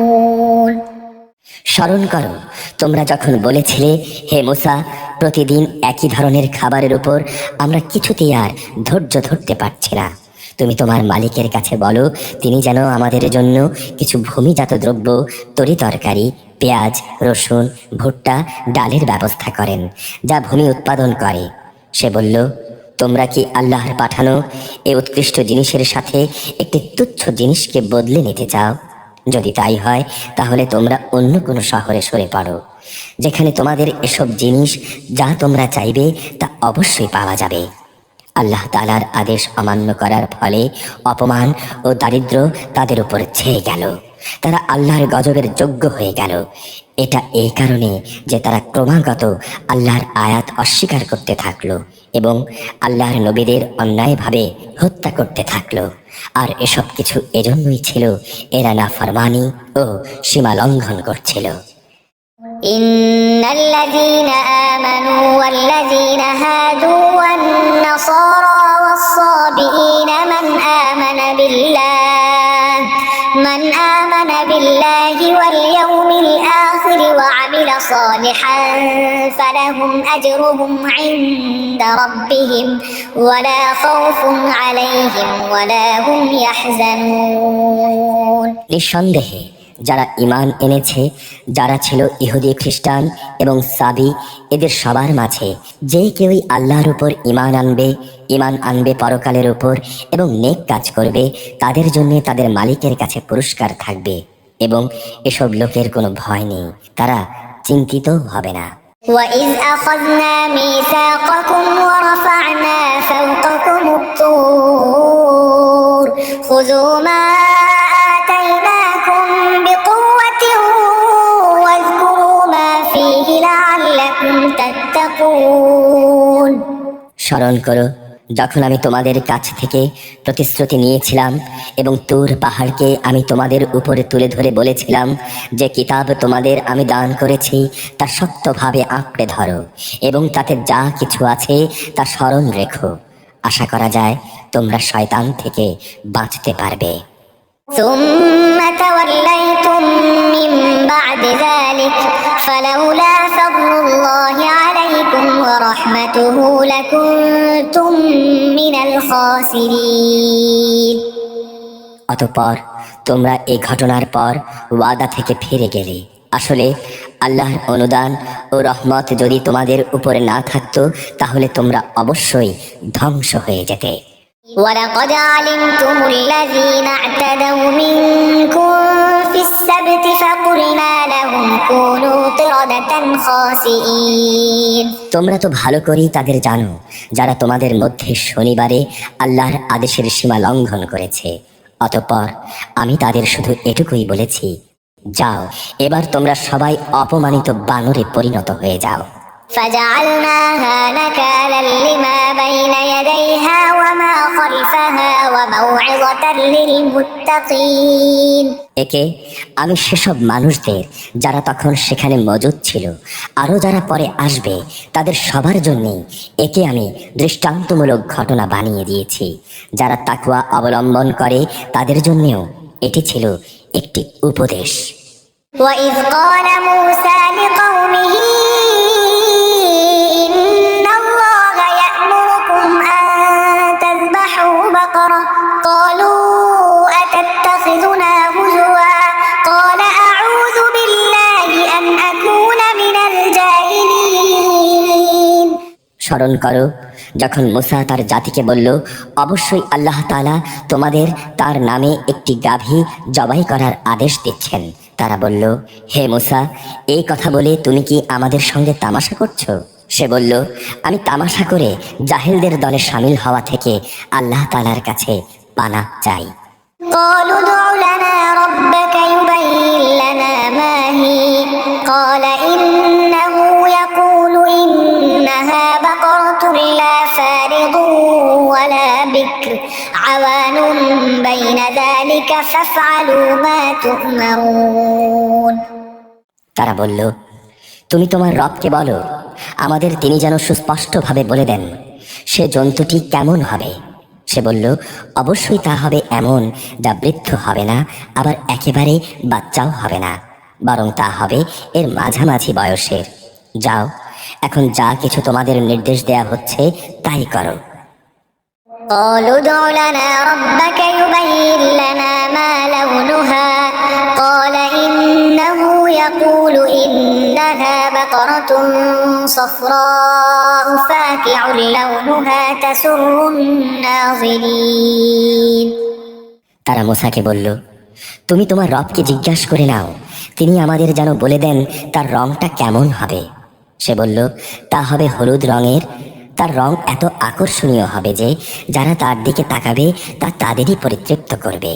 স্মরণ করো, তোমরা যখন বলেছিলে, হে মুসা, প্রতিদিন একই ধরনের খাবারের উপর আমরা কিছুতেই আর ধৈর্য ধরতে পারছি না। তুমি তোমার মালিকের কাছে বলো, তিনি যেন আমাদের জন্য কিছু ভূমিজাত দ্রব্য, তরি তরকারি, পেঁয়াজ, রসুন, ভুট্টা, ডালের ব্যবস্থা করেন, যা ভূমি উৎপাদন করে। সে বলল, তোমরা কি আল্লাহর পাঠানো এই উৎকৃষ্ট জিনিসের সাথে একটি তুচ্ছ জিনিসকে বদলে নিতে চাও? যদি তাই হয় তাহলে তোমরা অন্য কোনো শহরে সরে পড়ো, যেখানে তোমাদের এসব জিনিস যা তোমরা চাইবে তা অবশ্যই পাওয়া যাবে। আল্লাহ তাআলার আদেশ অমান্য করার ফলে অপমান ও দারিদ্র্য তাদের উপর ছেয়ে গেল। তারা আল্লাহর গজবের যোগ্য হয়ে গেল। এটা এই কারণে যে তারা ক্রমাগত আল্লাহর আয়াত অস্বীকার করতে থাকলো এবং আল্লাহর নবীদের অন্যায়ভাবে হত্যা করতে থাকলো। আর এসব কিছু এজন্যই ছিল, এরা নাফরমানি ও সীমা লঙ্ঘন করছিল। إن الذين آمنوا والذين هادوا والنصارى والصابئين من آمن بالله واليوم الآخر وعمل صالحا فلهم أجرهم عند ربهم ولا خوف عليهم ولا هم يحزنون। নিঃসন্দেহে যারা ঈমান এনেছে, যারা ছিল ইহুদি খ্রিস্টান এবং সাবি, এদের সবার মাঝে যে কেউই আল্লাহর উপর ঈমান আনবে পরকালের উপর এবং নেক কাজ করবে, তাদের জন্য তাদের মালিকের কাছে পুরস্কার থাকবে এবং এসব লোকের কোনো ভয় নেই, তারা চিন্তিত হবে না। وإذ أخذنا ميثاقكم ورفعنا فوقكم الطور خذوا ما آتيناكم بقوة واذكروا ما فيه لعلكم تتقون। স্মরণ করো যখন আমি তোমাদের কাছ থেকে প্রতিশ্রুতি নিয়েছিলাম এবং তুর পাহাড়কে আমি তোমাদের উপরে তুলে ধরে বলেছিলাম যে কিতাব তোমাদের আমি দান করেছি তা শক্তভাবে আঁকড়ে ধরো এবং তাতে যা কিছু আছে তা স্মরণ রেখো। আশা করা যায় তোমরা শয়তান থেকে বাঁচতে পারবে। ثم توليتم من بعد ذلك فلولا فضل الله عليكم ورحمته لكنتم من الخاسرين। অতঃপর তোমরা এই ঘটনার পর ওয়াদা থেকে ফিরে গেলে। আসলে আল্লাহর অনুদান ও রহমত যদি তোমাদের উপরে না থাকতো তাহলে তোমরা অবশ্যই ধ্বংস হয়ে যেতে। ولقد علمتم الذين اعتدوا منكم في السبت فقلنا لهم كونوا قردة خاسئين। তোমরা তো ভালো করেই তাদের জানো যারা তোমাদের মধ্যে শনিবারে আল্লাহর আদেশের সীমা লঙ্ঘন করেছে। অতঃপর আমি তাদের শুধু এটুকুই বলেছি, যাও এবার তোমরা সবাই অপমানিত বানরে পরিণত হয়ে যাও। فجعلناها نكالا لما بين يديها وما خلفها وموعظة للمتقين। একে আমি সেসব মানুষদের যারা তখন সেখানে মজুদ ছিল আরও যারা পরে আসবে তাদের সবার জন্যেই একে আমি দৃষ্টান্তমূলক ঘটনা বানিয়ে দিয়েছি। যারা তাকওয়া অবলম্বন করে তাদের জন্যেও এটি ছিল একটি উপদেশ। وإذ قال موسى لقومه إن الله يأمركم أن تذبحوا بقرة قالوا أتتخذنا هزوا قال أعوذ بالله أن أكون من الجاهلين। স্মরণ করো যখন মুসা তার জাতিকে বলল, অবশ্যই আল্লাহ তাআলা তোমাদের তার নামে একটি গাভী জবাই করার আদেশ দিচ্ছেন। তারা বলল, হে মুসা, এই কথা বলে তুমি কি আমাদের সঙ্গে তামাশা করছো? সে বলল, আমি তামাশা করে জাহেলদের দলে শামিল হওয়া থেকে আল্লাহ তাআলার কাছে পানাহ চাই। قالوا ادع لنا ربك يبين لنا ما هي قال إنه يقول إنها بقرة لا فارض ولا بكر عوان بين ذلك فافعلوا ما تؤمرون। তারা বলল, তুমি তোমার রবকে বলো আমাদের তিনি যেন সুস্পষ্টভাবে বলে দেন সে জন্তুটি কেমন হবে। সে বলল, অবশ্যই তা হবে এমন যা বৃদ্ধ হবে না আবার একেবারে বাচ্চাও হবে না, বরং তা হবে এর মাঝামাঝি বয়সের। যাও এখন যা কিছু তোমাদের নির্দেশ দেয়া হচ্ছে তাই করো। قالوا ادع لنا ربك يبين لنا ما لونها قال إنه يقول إنها بقرة صفراء فاقع لونها تسر الناظرين। তারা মুসাকে বলল, তুমি তোমার রবকে জিজ্ঞাসা করে নাও, তিনি আমাদের যেন বলে দেন তার রংটা কেমন হবে। সে বলল, তা হবে হলুদ রঙের, তার রং এত আকর্ষণীয় হবে যে যারা তার দিকে তাকাবে তা তাদেরই পরিতৃপ্ত করবে।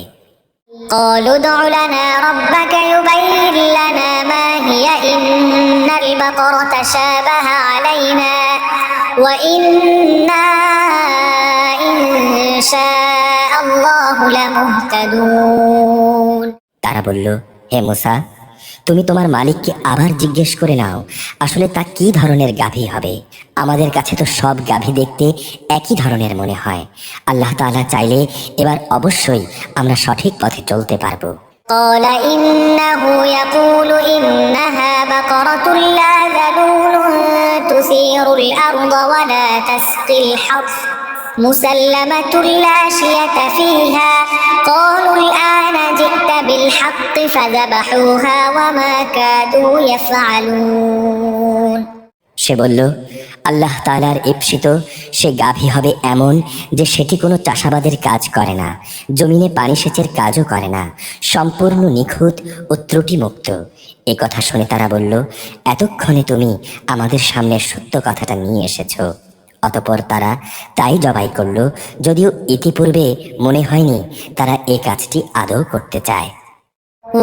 قالوا ادع لنا ربك يبين لنا ما هي إن البقرة شابه علينا وإنا إن شاء الله لمهتدون। তারা বলল, হে মুসা, তুমি তোমার মালিককে আবার জিজ্ঞেস করে নাও আসলে তা কি ধরনের গাভী হবে। আমাদের কাছে তো সব গাভী দেখতে একই ধরনের মনে হয়। আল্লাহ তাআলা চাইলে এবার অবশ্যই আমরা সঠিক পথে চলতে পারবো। قال إنه يقول إنها بقرة لا ذلول تثير الأرض ولا تسقي الحرث مسلمة لا شية فيها قالوا الآن جئت بالحق فذبحوها وما كادوا يفعلون সে বলল, আল্লাহ তাআলার ঈপ্সিত সে গাভী হবে এমন যে সেটি কোনো চাষাবাদের কাজ করে না, জমিনে পানি সেচের কাজও করে না, সম্পূর্ণ নিখুঁত ও ত্রুটিমুক্ত। এ কথা শুনে তারা বলল, এতক্ষণে তুমি আমাদের সামনে সত্য কথাটা নিয়ে এসেছো। অতঃপর তারা তাই জবাই করল, যদিও ইতিপূর্বে মনে হয়নি তারা এই কাজটি আদৌ করতে চায়।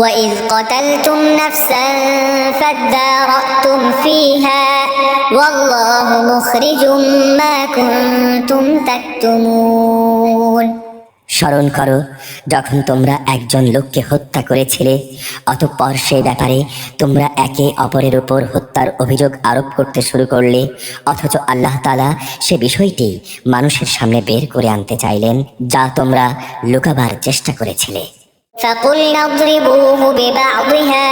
وإذ قتلتم نفسا فادارأتم فيها والله مخرج ما كنتم تكتمون স্মরণ করো, যখন তোমরা একজন লোককে হত্যা করেছিলে, অতঃপর সেই ব্যাপারে তোমরা একে অপরের উপর হত্যার অভিযোগ আরোপ করতে শুরু করলে, অথচ আল্লাহ তাআলা সে বিষয়টি মানুষের সামনে বের করে আনতে চাইলেন, যা তোমরা লুকাবার চেষ্টা করেছিলে। فقلنا اضربوه ببعضها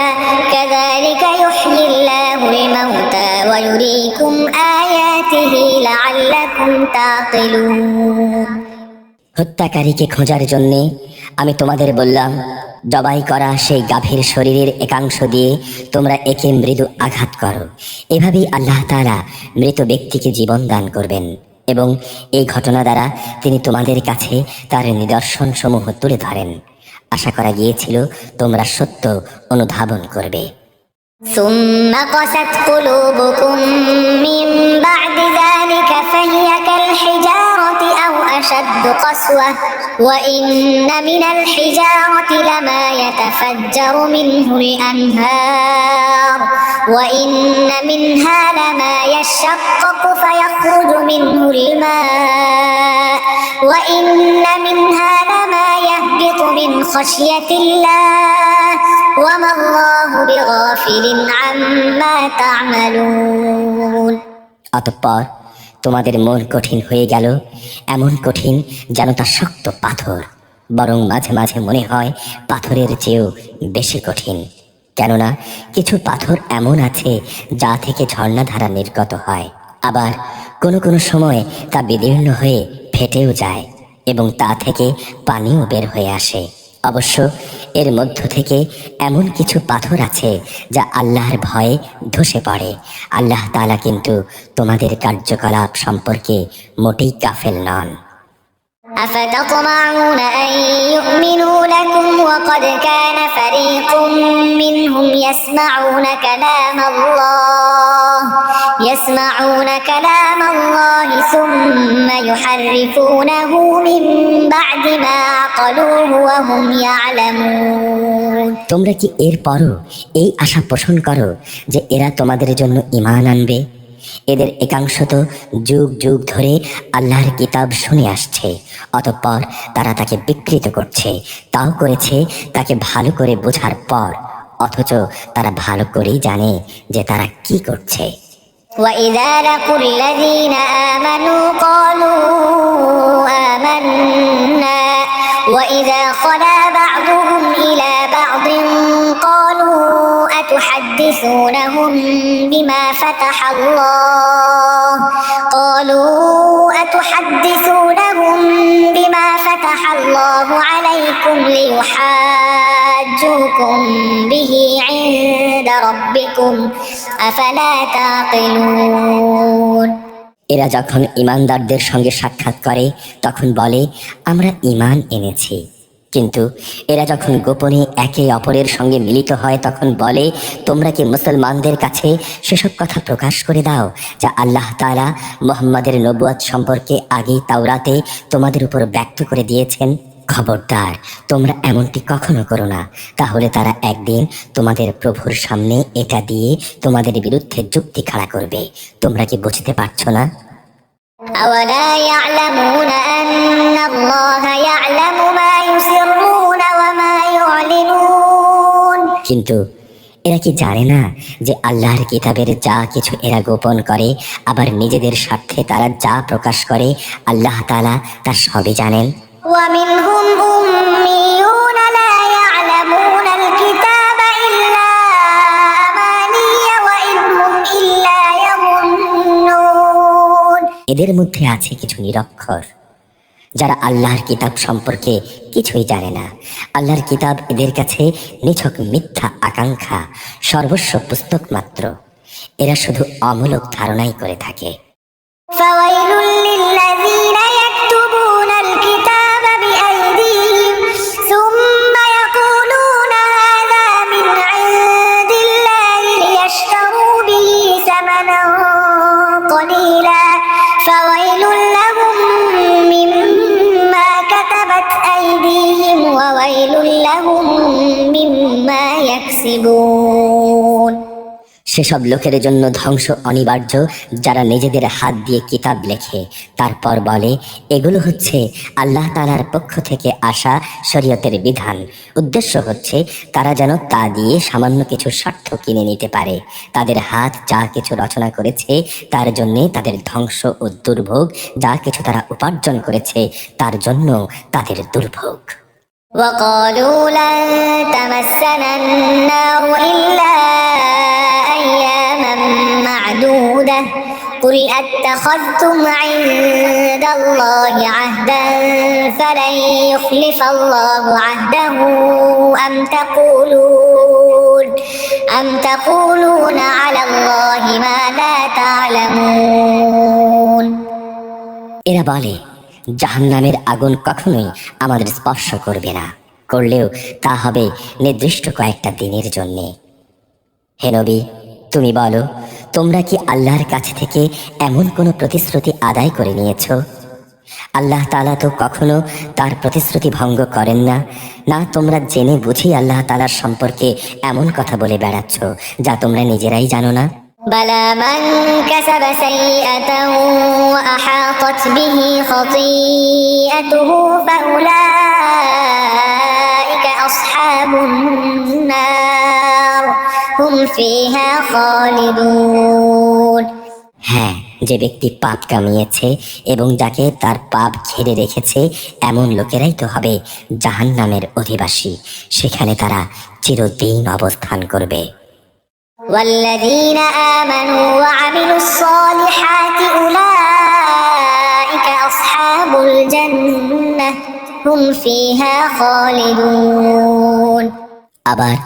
كذلك يحيي الله الموتى ويريكم آياته لعلكم تعقلون হত্যাকারীকে খোঁজার জন্যে আমি তোমাদের বললাম, জবাই করা সেই গাভীর শরীরের একাংশ দিয়ে তোমরা একে মৃদু আঘাত করো। এভাবেই আল্লাহ তাআলা মৃত ব্যক্তিকে জীবন দান করবেন এবং এই ঘটনা দ্বারা তিনি তোমাদের কাছে তার নিদর্শন সমূহ তুলে ধরেন। আশা করা গিয়েছিল তোমরা সত্য অনুধাবন করবে। ثم قست قلوبكم من بعد ذلك فهي كالحجارة أو أشد قسوة وإن من الحجارة لما يتفجر منه الأنهار وإن منها لما يشقق فيخرج منه الماء وإن منها لما يهبط من خشية الله وما الله بغافل عما تعملون অতঃপর তোমাদের মন কঠিন হয়ে গেল, এমন কঠিন যেন তা শক্ত পাথর, বরং মাঝে মাঝে মনে হয় পাথরের চেয়েও বেশি কঠিন। কেননা কিছু পাথর এমন আছে যা থেকে ঝর্ণাধারা নির্গত হয়, আবার কোনো কোনো সময় তা বিদীর্ণ হয়ে ফেটেও যায় এবং তা থেকে পানিও বের হয়ে আসে। অবশ্য এর মধ্য থেকে এমন কিছু পাথর আছে যা আল্লাহর ভয়ে ধসে পড়ে। আল্লাহ তাআলা কিন্তু তোমাদের কার্যকলাপ সম্পর্কে মোটেই গাফেল নন। أفتطمعون أن يؤمنوا لكم وقد كان فريق منهم يسمعون كلام الله ثم يحرفونه من بعد ما عقلوه وهم يعلمون তোমরা কি এরপরও এই আশা পোষণ করো যে এরা তোমাদের জন্য ঈমান আনবে? এদের একাংশ তো যুগ যুগ ধরে আল্লাহর কিতাব শুনে আসছে, অতঃপর তারা তাকে বিকৃত করছে, তাও করেছে তাকে ভালো করে বোঝার পর, অথচ তারা ভালো করেই জানে যে তারা কি করছে। وإذا لقوا الذين آمنوا قالوا آمنا وإذا خلا بعضهم إلى بعض قالوا أتحدثونهم بما فتح الله عليكم ليحاجوكم به عند ربكم أفلا تعقلون এরা যখন ঈমানদারদের সঙ্গে সাক্ষাৎ করে তখন বলে, আমরা ঈমান এনেছি। কিন্তু এরা যখন গোপনে একে অপরের সঙ্গে মিলিত হয় তখন বলে, তোমরা কি মুসলমানদের কাছে সেসব কথা প্রকাশ করে দাও যা আল্লাহ তাআলা মুহাম্মাদের নবুয়ত সম্পর্কে আগেই তাওরাতে তোমাদের উপর ব্যক্ত করে দিয়েছেন। খবরদার, তোমরা এমনটি কখনো করো না, তাহলে তারা একদিন তোমাদের প্রভুর সামনে এটা দিয়ে তোমাদের বিরুদ্ধে যুক্তি খাড়া করবে। তোমরা কি বুঝতে পারছো না? أولا يعلمون أن الله يعلم ما يسرون وما يعلنون কিন্তু এরা কি জানে না যে আল্লাহর কিতাবের যা কিছু এরা গোপন করে, আবার নিজেদের স্বার্থে তারা যা প্রকাশ করে আল্লাহ তাআলা তা সবই জানেন। ومنهم أميون لا يعلمون الكتاب إلا أماني وإن هم إلا يظنون এদের মধ্যে আছে কিছু নিরক্ষর যারা আল্লাহর কিতাব সম্পর্কে কিছুই জানে না। আল্লাহর কিতাব এদের কাছে নিছক মিথ্যা আকাঙ্ক্ষা, সর্বস্ব পুস্তক মাত্র। এরা শুধু অমূলক ধারণাই করে থাকে। فويل للذين يكتبون الكتاب بأيديهم ثم يقولون هذا من عند الله ليشتروا به ثمنا قليلا فويل لهم مما كتبت أيديهم وويل لهم مما يكسبون। সেসব লোকের জন্য ধ্বংস অনিবার্য যারা নিজেদের হাত দিয়ে কিতাব লেখে, তারপর বলে এগুলো হচ্ছে আল্লাহ তাআলার পক্ষ থেকে আসা শরীয়তের বিধান। উদ্দেশ্য হচ্ছে তারা যেন তা দিয়ে সামান্য কিছু স্বার্থ কিনে নিতে পারে। তাদের হাত যা কিছু রচনা করেছে তার জন্যে তাদের ধ্বংস ও দুর্ভোগ, যা কিছু তারা উপার্জন করেছে তার জন্য তাদের দুর্ভোগ। وقالوا لن تمسنا النار إلا أياما معدودة قل أتخذتم عند الله عهدا فلن يخلف الله عهده أم تقولون على الله ما لا تعلمون। এরা বলে জাহান্নামের আগুন কখনোই আমাদের স্পর্শ করবে না, করলেও তা হবে নির্দিষ্ট কয়েকটা দিনের জন্যে। হে নবী, তুমি বলো, তোমরা কি আল্লাহর কাছ থেকে এমন কোনো প্রতিশ্রুতি আদায় করে নিয়েছ? আল্লাহ তাআলা তো কখনো তার প্রতিশ্রুতি ভঙ্গ করেন না। না তোমরা জেনে বুঝি আল্লাহ তাআলার সম্পর্কে এমন কথা বলে বেড়াচ্ছ যা তোমরা নিজেরাই জানো না। بلى من كسب سيئة وأحاطت به خطيئته فأولئك أصحاب النار هم فيها خالدون। হ্যাঁ, যে ব্যক্তি পাপ কামিয়েছে এবং যাকে তার পাপ ঘিরে রেখেছে এমন লোকেরাই তো হবে জাহান্নামের অধিবাসী। সেখানে তারা চিরদিন অবস্থান করবে। والذين آمنوا وعملوا الصالحات أولئك أصحاب الجنة هم فيها خالدون। আবার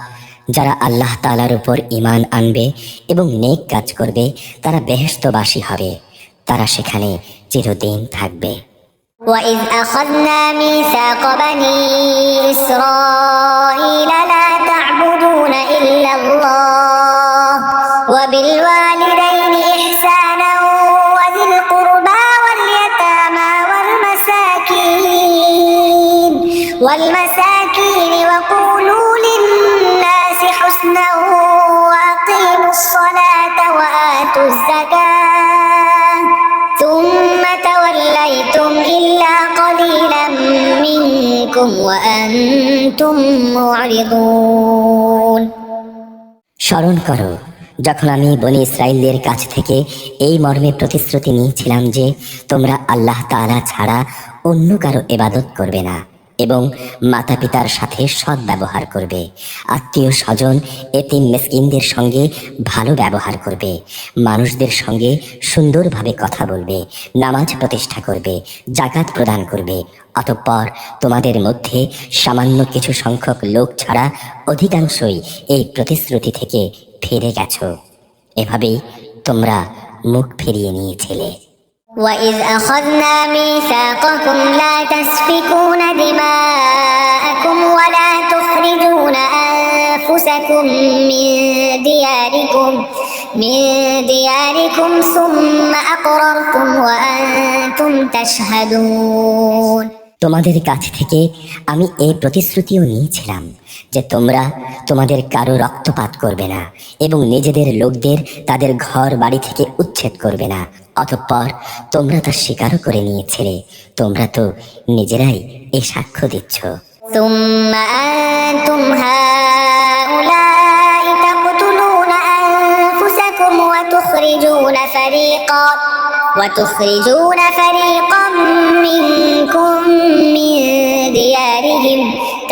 যারা আল্লাহ তাআলার উপর ঈমান আনবে এবং নেক কাজ করবে তারা বেহেশতবাসী হবে, তারা সেখানে চিরদিন থাকবে। وإذ أخذنا ميثاق بني إسرائيل لا تعبدون إلا الله وبالوالدين إحسانا وذي القربى واليتامى والمساكين وقولوا للناس حسنا وأقيموا الصلاة وآتوا الزكاة ثم توليتم إلا قليلا منكم وأنتم معرضون। স্মরণ করো যখন আমি বনী ইসরাইলদের কাছ থেকে এই মর্মে প্রতিশ্রুতি নিয়েছিলাম যে তোমরা আল্লাহ তাআলা ছাড়া অন্য কারো ইবাদত করবে না এবং মাতা পিতার সাথে সৎ ব্যবহার করবে, আত্মীয় স্বজন এতিম মিসকিনদের সঙ্গে ভালো ব্যবহার করবে, মানুষদের সঙ্গে সুন্দরভাবে কথা বলবে, নামাজ প্রতিষ্ঠা করবে, যাকাত প্রদান করবে। অতঃপর তোমাদের মধ্যে সামান্য কিছু সংখ্যক লোক ছাড়া অধিকাংশই এই প্রতিশ্রুতি থেকে ফিরে গেছো। এভাবেই তোমরা মুখ ফিরিয়ে নিয়েছিলে। وإذ أخذنا ميثاقكم لا تسفكون دماءكم ولا تخرجون أنفسكم من دياركم ثم أقررتم وأنتم تشهدون। তোমাদের কাছ থেকে আমি এই প্রতিশ্রুতিও নিয়েছিলাম যে তোমরা তোমাদের কারো রক্তপাত করবে না এবং নিজেদের লোকদের তাদের ঘর বাড়ি থেকে উচ্ছেদ করবে না। অতঃপর তোমরা তা স্বীকারও করে নিয়েছিলে, তোমরা তো নিজেরাই এই সাক্ষ্য দিচ্ছ। ثم أنتم هؤلاء تقتلون أنفسكم وتخرجون فريقا منكم من ديارهم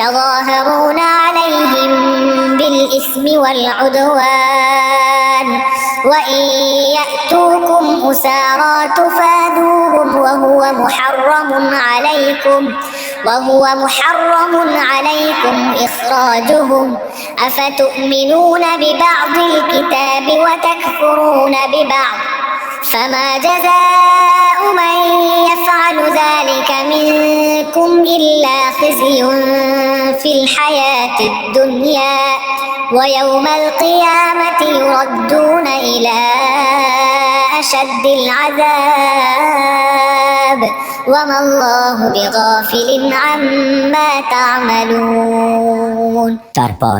تظاهرون عليهم بالإثم والعدوان وإن يأتوكم أسارى تفادوهم وهو محرم عليكم إخراجهم أفتؤمنون ببعض الكتاب وتكفرون ببعض فما جزاء من يفعل ذلك منكم إلا خزي في الحياة الدنيا ويوم القيامة يردون إلى أشد العذاب وما الله بغافل عما تعملون তারপর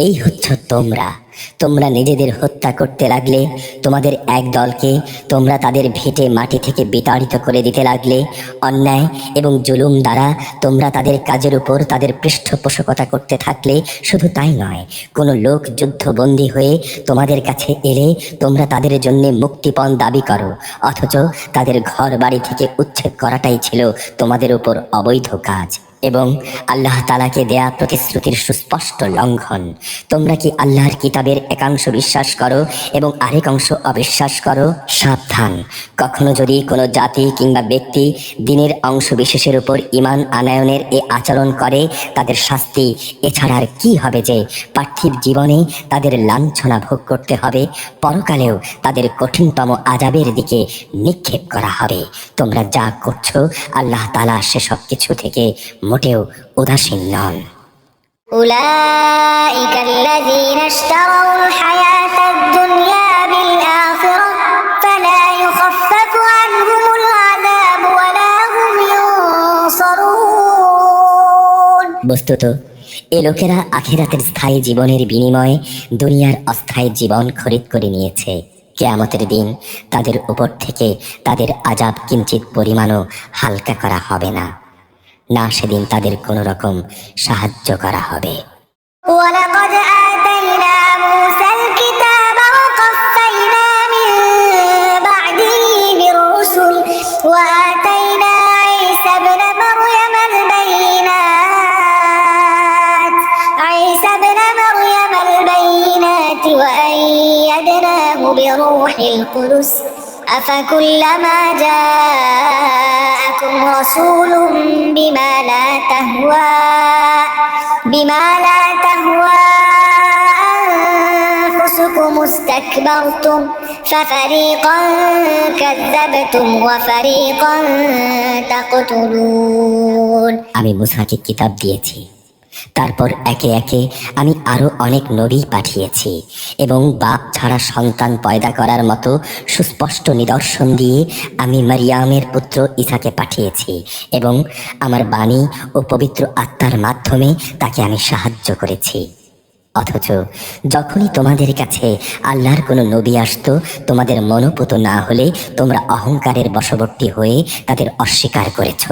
এই হচ্ছে তোমরা নিজেদের হত্যা করতে লাগলে, তোমাদের এক দলকে তোমরা তাদের ভিটে মাটি থেকে বিতাড়িত করে দিতে লাগলে, অন্যায় এবং জুলুম দ্বারা তোমরা তাদের কাজের উপর তাদের পৃষ্ঠপোষকতা করতে থাকলে, শুধু তাই নয়, কোনো লোক যুদ্ধবন্দী হয়ে তোমাদের কাছে এলে তোমরা তাদের জন্য মুক্তিপণ দাবি করো, অথচ তাদের ঘর বাড়ি থেকে উচ্ছেদ করাটাই ছিল তোমাদের উপর অবৈধ কাজ এবং আল্লাহ তাআলাকে দেয়া প্রতিশ্রুতির সুস্পষ্ট লঙ্ঘন। তোমরা কি আল্লাহর কিতাবের একাংশ বিশ্বাস করো এবং আরেক অংশ অবিশ্বাস করো? সাবধান, কখনো যদি কোনো জাতি কিংবা ব্যক্তি দ্বীনের অংশ বিশেষের উপর ঈমান আনয়নের এ আচরণ করে, তাদের শাস্তি এছাড়া আর কি হবে যে পার্থিব জীবনে তাদের লাঞ্ছনা ভোগ করতে হবে, পরকালেও তাদের কঠিনতম আযাবের দিকে নিক্ষেপ করা হবে। তোমরা যা করছো আল্লাহ তাআলা সেসব কিছু থেকে মোটেও উদাসীন নন। أولئك الذين اشتروا الحياة الدنيا بالآخرة فلا يخفف عنهم العذاب ولا هم ينصرون। বস্তুত এ লোকেরা আখিরাতের স্থায়ী জীবনের বিনিময়ে দুনিয়ার অস্থায়ী জীবন খরিদ করে নিয়েছে। কিয়ামতের দিন তাদের উপর থেকে তাদের আযাব কিঞ্চিত পরিমাণও হালকা করা হবে না, না সেদিন তাদের কোনো রকম সাহায্য করা হবে। ولقد آتينا موسى الكتاب وقفينا من بعده بالرسل وآتينا عيسى ابن مريم البينات وأيدناه بروح القدس أفكلما جاءكم رسول بما لا تهوى أنفسكم استكبرتم ففريقا كذبتم وفريقا تقتلون। আমি মুসাকে কিতাব দিয়েছি, তারপর একে একে আমি আরো অনেক নবী পাঠিয়েছি এবং বাপ ছাড়া সন্তান পয়দা করার মতো সুস্পষ্ট নিদর্শন দিয়ে আমি মারিয়ামের পুত্র ঈসাকে পাঠিয়েছি এবং আমার বাণী ও পবিত্র আত্মার মাধ্যমে তাকে আমি সাহায্য করেছি। অথচ যখনই তোমাদের কাছে আল্লাহর কোনো নবী আসতো, তোমাদের মনোপুত না হলে তোমরা অহংকারের বশবর্তী হয়ে তাদের অস্বীকার করেছ।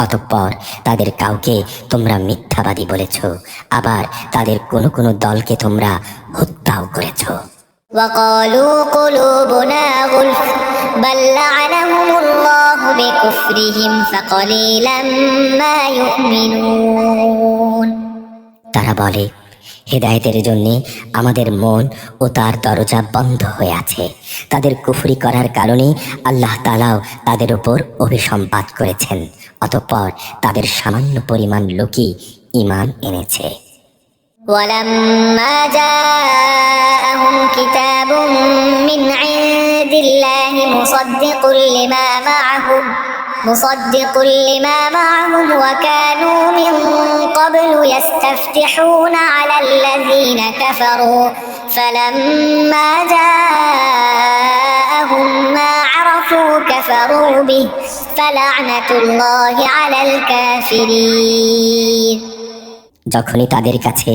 অতঃপর তাদের কাউকে তোমরা মিথ্যাবাদী বলেছ, আবার তাদের কোনো কোনো দলকে তোমরা হত্যাও করেছ। وقالوا قلوبنا غلف بل لعنهم الله بكفرهم فقليلا ما يؤمنون। তারা বলে, হেদায়েতের জন্য আমাদের মন ও তার দরজা বন্ধ হয়ে আছে। তাদের কুফরি করার কারণে আল্লাহ তাআলাও তাদের উপর অভিসম্পাত করেছেন, অতঃপর তাদের সামান্য পরিমাণ লোকই ঈমান এনেছে। ولما جاءهم كتاب من عند الله مصدق لما معهم وكانوا من قبل يستفتحون على الذين كفروا فلما جاءهم ما عرفوا كفروا به فلعنة الله على الكافرين। যখনই তাদের কাছে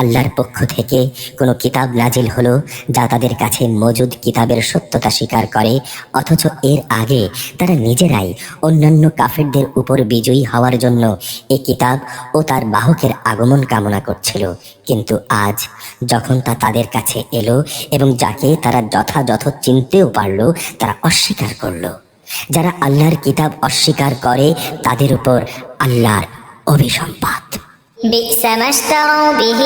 আল্লাহর পক্ষ থেকে কোনো কিতাব নাজিল হলো যা তাদের কাছে মজুদ কিতাবের সত্যতা স্বীকার করে, অথচ এর আগে তারা নিজেরাই অন্যান্য কাফেরদের উপর বিজয়ী হওয়ার জন্য এই কিতাব ও তার বাহকের আগমন কামনা করছিল, কিন্তু আজ যখন তা তাদের কাছে এলো এবং যাকে তারা যথাযথ চিনতেও পারল, তারা অস্বীকার করল। যারা আল্লাহর কিতাব অস্বীকার করে তাদের উপর আল্লাহর অভিসম্পাত। بئس ما اشتروا به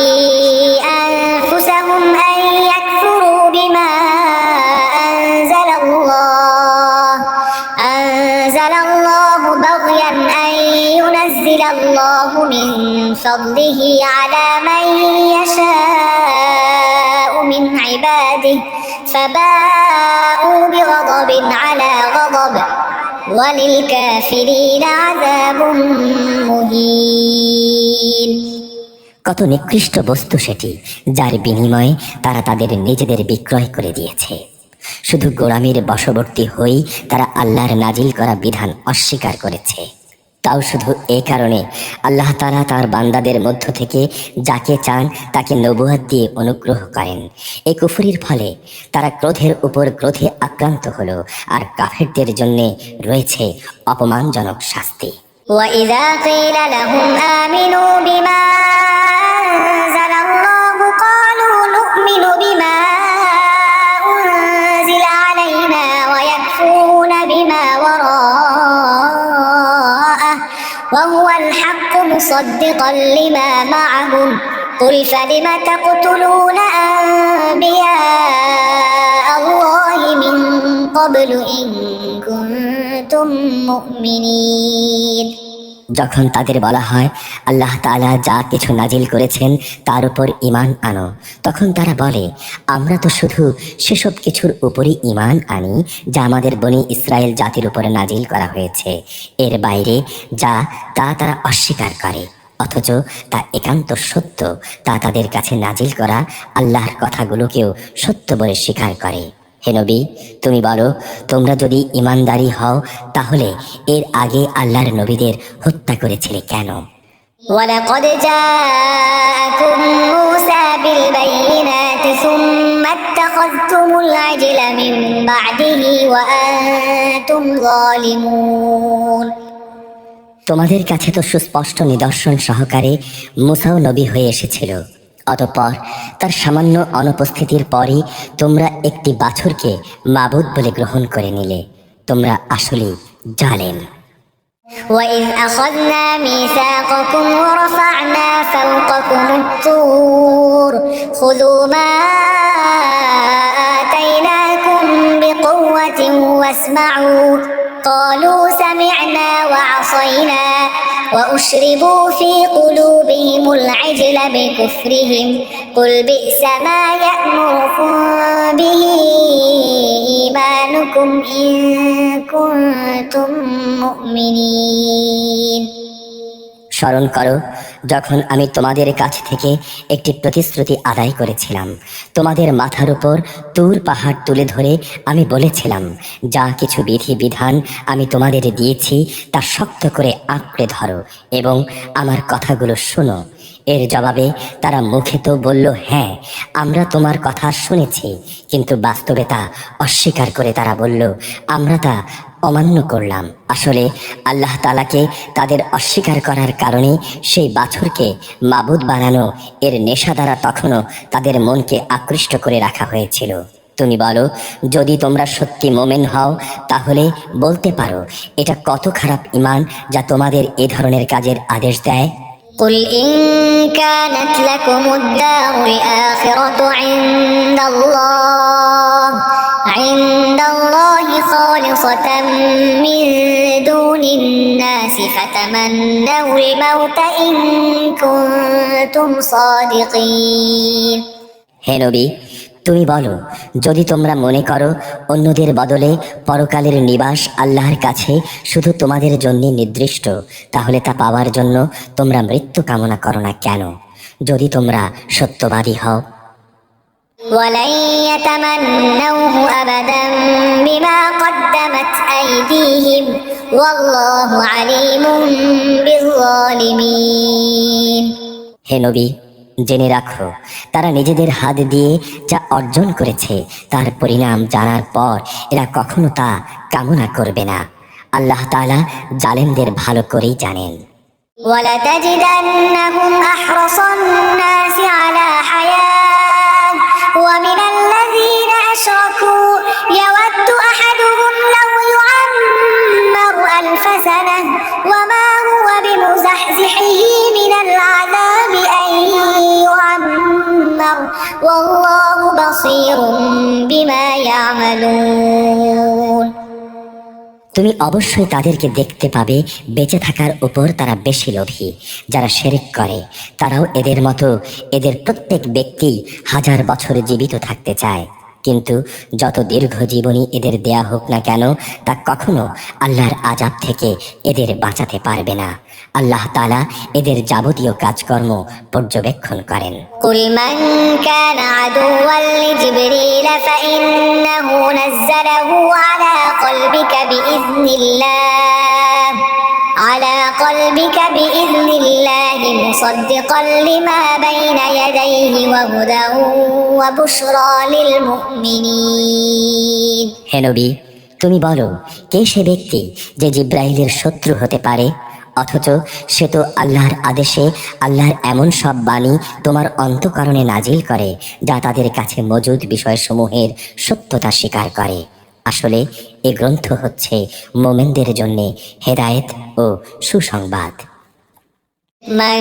أنفسهم أن يكفروا بما أنزل الله بغيا أن ينزل الله من فضله على من يشاء من عباده فباءوا بغضب على غضب وللكافرين عذاب مهين। কত নিকৃষ্ট বস্তু সেটি, যার বিনিময়ে তারা তাদের নিজেদের বিক্রয় করে দিয়েছে। শুধু গোলামীর বশবর্তী হয়েই তারা আল্লাহর নাজিল করা বিধান অস্বীকার করেছে। তাও শুধু এই কারণে আল্লাহ তাআলা তার বান্দাদের মধ্য থেকে যাকে চান তাকে নবুয়ত দিয়ে অনুগ্রহ করেন। এই কুফরির ফলে তারা ক্রোধের উপর ক্রোধে আক্রান্ত হলো, আর কাফেরদের জন্য রয়েছে অপমানজনক শাস্তি। وإذا قيل لهم آمنوا بما أنزل الله قالوا نؤمن بما أنزل علينا ويكفرون بما وراءه وهو الحق مصدقا لما معهم قل فلم تقتلون أنبياء الله من قبل إن كنتم مؤمنين। যখন তাদের বলা হয় আল্লাহ তাআলা যা কিছু নাজিল করেছেন তার উপর ঈমান আনো, তখন তারা বলে আমরা তো শুধু সেসব কিছুর উপরই ঈমান আনি যা আমাদের বনি ইসরায়েল জাতির উপরে নাজিল করা হয়েছে। এর বাইরে যা তা তারা অস্বীকার করে, অথচ তা একান্ত সত্য। তা তাদের কাছে নাজিল করা আল্লাহর কথাগুলোকেও সত্য বলে স্বীকার করে। হে নবী, তুমি বলো, তোমরা যদি ঈমানদারি হও তাহলে এর আগে আল্লাহর নবীদের হত্যা করেছিলে কেন? ولقد جاءكم موسى بالبينات ثم اتخذتم العجل من بعده وأنتم ظالمون। তোমাদের কাছে তো সুস্পষ্ট নিদর্শন সহকারে মুসাও নবী হয়ে এসেছিল, অতঃপর তার সামান্য অনুপস্থিতির পরই তোমরা একটি বাছুরকে মাবুদ বলে গ্রহণ করে নিলে। তোমরা আসলেই জালেম। وإذ أخذنا ميثاقكم ورفعنا فوقكم الطور خذوا ما آتيناكم بقوة واسمعوا قالوا سمعنا وعصينا وأشربوا في قلوبهم العجل بكفرهم قل بئس ما يأمركم به إيمانكم إن كنتم مؤمنين। স্মরণ করো যখন আমি তোমাদের কাছ থেকে একটি প্রতিশ্রুতি আদায় করেছিলাম। তোমাদের মাথার উপর তুর পাহাড় তুলে ধরে আমি বলেছিলাম, যা কিছু বিধি বিধান আমি তোমাদের দিয়েছি তা শক্ত করে আঁকড়ে ধরো এবং আমার কথাগুলো শোনো। এর জবাবে তারা মুখে তো বলল, হ্যাঁ আমরা তোমার কথা শুনেছি, কিন্তু বাস্তবে তা অস্বীকার করে তারা বলল, আমরা তা অমান্য করলাম। আসলে আল্লাহ তাআলাকে তাদের অস্বীকার করার কারণে সেই বাছুরকে মাবুদ বানানো এর নেশা দ্বারা তখনও তাদের মনকে আকৃষ্ট করে রাখা হয়েছিল। তুমি বলো, যদি তোমরা সত্যি মোমেন হও তাহলে বলতে পারো এটা কত খারাপ ঈমান যা তোমাদের এ ধরনের কাজের আদেশ দেয়। قل إن كانت لكم الدار الآخرة عند الله خالصة من دون الناس فتمنوا الموت إن كنتم صادقين। হে নবী, তুমি বলো, যদি তোমরা মনে করো অন্যদের বদলে পরকালের নিবাস আল্লাহর কাছে শুধু তোমাদের জন্য নির্দিষ্ট, তাহলে তা পাওয়ার জন্য তোমরা মৃত্যু কামনা করো না কেন, যদি তোমরা সত্যবাদী হও। ولن يتمنوه أبدا بما قدمت أيديهم والله عليم بالظالمين। হে নবী, জেনে রাখো তারা নিজেদের হাত দিয়ে যা অর্জন করেছে তার পরিণাম জানার পর এরা কখনো তা কামনা করবে না। আল্লাহ তাআলা জালেমদের ভালো করেই জানেন। ولتجدنهم أحرص الناس على حياة ومن الذين أشركوا يود أحدهم لو يعمر 1000 سنة وما هو بمزحزحه من العذاب أن يعمر والله بصير بما يعملون। তুমি অবশ্যই তাদেরকে দেখতে পাবে বেঁচে থাকার উপর তারা বেশি লোভী। যারা শিরক করে তারাও এদের মতো, এদের প্রত্যেক ব্যক্তি 1000 বছর জীবিত থাকতে চায়, কিন্তু যত দীর্ঘ জীবনী এদের দেয়া হোক না কেন তা কখনো আল্লাহর আযাব থেকে এদের বাঁচাতে পারবে না। আল্লাহ তাআলা এদের যাবতীয় কাজকর্ম পর্যবেক্ষণ করেন। قل من كان عدوا لجبريل فإنه نزله على قلبك بإذن الله مصدقا لما بين يديه وهدى وبشرى للمؤمنين। হে নবী, তুমি বলো, কে সে ব্যক্তি যে জিব্রাইলের শত্রু হতে পারে? অথচ সে তো আল্লাহর আদেশে আল্লাহর এমন সব বাণী তোমার অন্তঃকরণে নাজিল করে যা তাদের কাছে মজুদ বিষয়সমূহের সত্যতা স্বীকার করে। আসলে এ গ্রন্থ হচ্ছে মোমেনদের জন্য হেদায়েত ও সুসংবাদ। من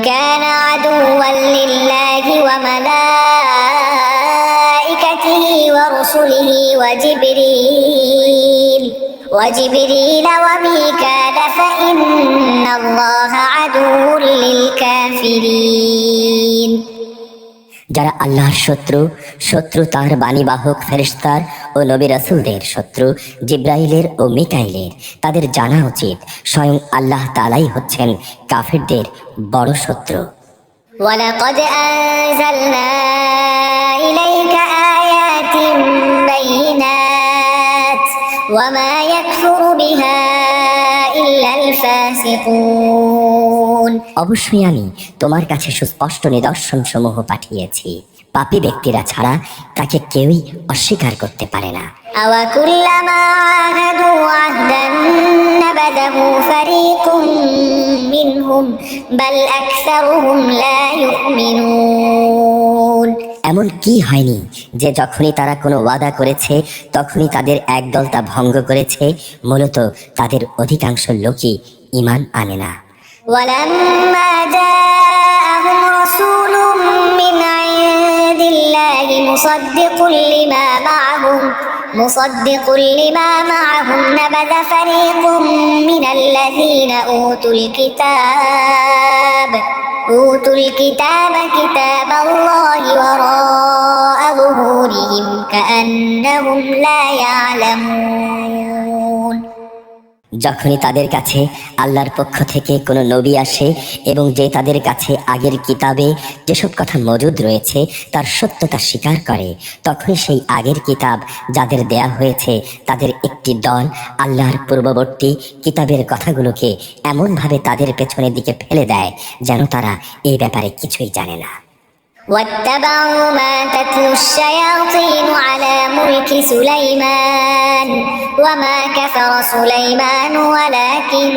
كان عدوا لله وملائكته ورسله وجبريل وميكال فإن الله عدو للكافرين। যারা আল্লাহর শত্রু তার বাণীবাহক ফেরেশতার ও নবী রাসূলদের শত্রু জিব্রাইলের ও মিকাইলের, তাদের জানা উচিত স্বয়ং আল্লাহ তাআলাই হচ্ছেন কাফিরদের বড় শত্রু। وَلَقَدْ أَنزَلْنَا إِلَيْكَ آيَاتٍ بَيِّنَاتٍ وَمَا يَكْفُرُ بِهَا إِلَّا الْفَاسِقُونَ। অবশ্যই আমি তোমার কাছে সুস্পষ্ট নিদর্শন সমূহ পাঠিয়েছি, পাপী ব্যক্তিরা ছাড়া তাকে কেউই অস্বীকার করতে পারে না। أَوَكُلَّمَا عَاهَدُوا عَهْدًا نَبَذَهُ فَرِيقٌ مِّنْهُمْ بَلْ أَكْثَرُهُمْ لَا يُؤْمِنُونَ। এমন কি হয়নি যে যখনই তারা কোনো ওয়াদা করেছে তখনই তাদের একদল তা ভঙ্গ করেছে? মূলত তাদের অধিকাংশ লোকই ঈমান আনে না। وَلَمَّا جَاءَهُمْ رَسُولٌ مِّنْ عِندِ اللَّهِ مُصَدِّقٌ لِّمَا مَعَهُمْ نَبَذَ فَرِيقٌ مِّنَ الَّذِينَ أُوتُوا الْكِتَابَ كِتَابَ اللَّهِ وَرَاءَ ظُهُورِهِمْ كَأَنَّهُمْ لَا يَعْلَمُونَ। যখনই তাদের কাছে আল্লাহর পক্ষ থেকে কোনো নবী আসে এবং যে তাদের কাছে আগের কিতাবে যেসব কথা মজুদ রয়েছে তার সত্যতা স্বীকার করে, তখনই সেই আগের কিতাব যাদের দেয়া হয়েছে তাদের একটি দল আল্লাহর পূর্ববর্তী কিতাবের কথাগুলোকে এমনভাবে তাদের পেছনের দিকে ফেলে দেয় যেন তারা এই ব্যাপারে কিছুই জানে না। واتبعوا ما تتلو الشياطين على ملك سليمان وما كفر سليمان ولكن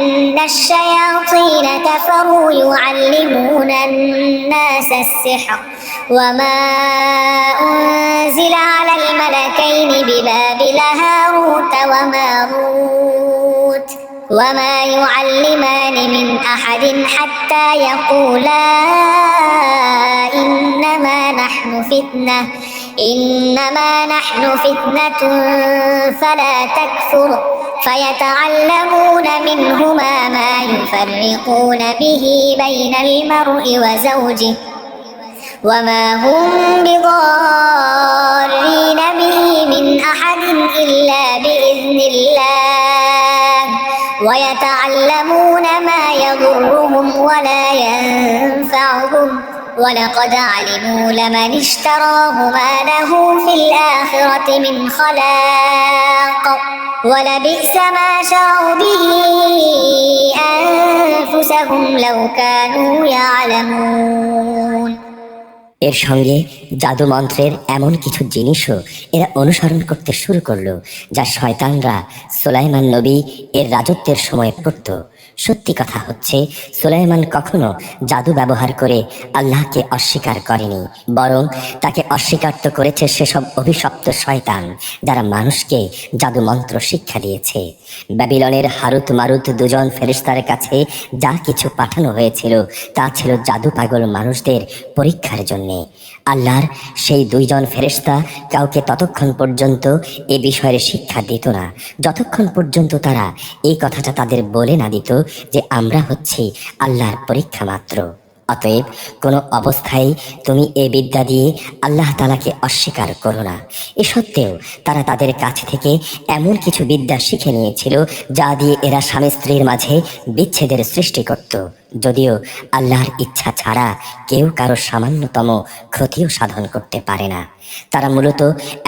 الشياطين كفروا يعلمون الناس السحر وما أنزل على الملكين ببابل هاروت وماروت وما يعلمان من أحد حتى يقولا إنما نحن فتنة فلا تكفر فيتعلمون منهما ما يفرقون به بين المرء وزوجه وما هم بضارين به من أحد إلا بإذن الله ويتعلمون ما يضرهم ولا ينفعهم ولقد علموا لمن اشتراه ما له في الآخرة من خلاق ولبئس ما شروا به أنفسهم لو كانوا يعلمون। এর সঙ্গে জাদু মন্ত্রের এমন কিছু জিনিসও এরা অনুসরণ করতে শুরু করলো যা শয়তানরা সুলাইমান নবী এর রাজত্বের সময় পড়ত। সত্যি কথা হচ্ছে, সুলাইমান কখনো জাদু ব্যবহার করে আল্লাহকে অস্বীকার করেনি, বরং তাকে অস্বীকার তো করেছে সেসব অভিশপ্ত শয়তান যারা মানুষকে জাদু মন্ত্র শিক্ষা দিয়েছে। ব্যাবিলনের হারুত মারুত দুজন ফেরেশতার কাছে যা কিছু পাঠানো হয়েছিল তা ছিল জাদু পাগল মানুষদের পরীক্ষার জন্যে। আল্লাহর সেই দুইজন ফেরেশতা কাউকে ততক্ষণ পর্যন্ত এ বিষয়ের শিক্ষা দিত না যতক্ষণ পর্যন্ত তারা এই কথাটা তাদের বলে না দিত যে আমরা হচ্ছি আল্লাহর পরীক্ষা মাত্র। অতএব কোনো অবস্থায় তুমি এ বিদ্যা দিয়ে আল্লাহ তাআলাকে অস্বীকার করো না। এ সত্ত্বেও তারা তাদের কাছ থেকে এমন কিছু বিদ্যা শিখে নিয়েছিল যা দিয়ে এরা স্বামী স্ত্রীর মাঝে বিচ্ছেদের সৃষ্টি করত, যদিও আল্লাহর ইচ্ছা ছাড়া কেউ কারো সামান্যতম ক্ষতিও সাধন করতে পারে না। তারা মূলত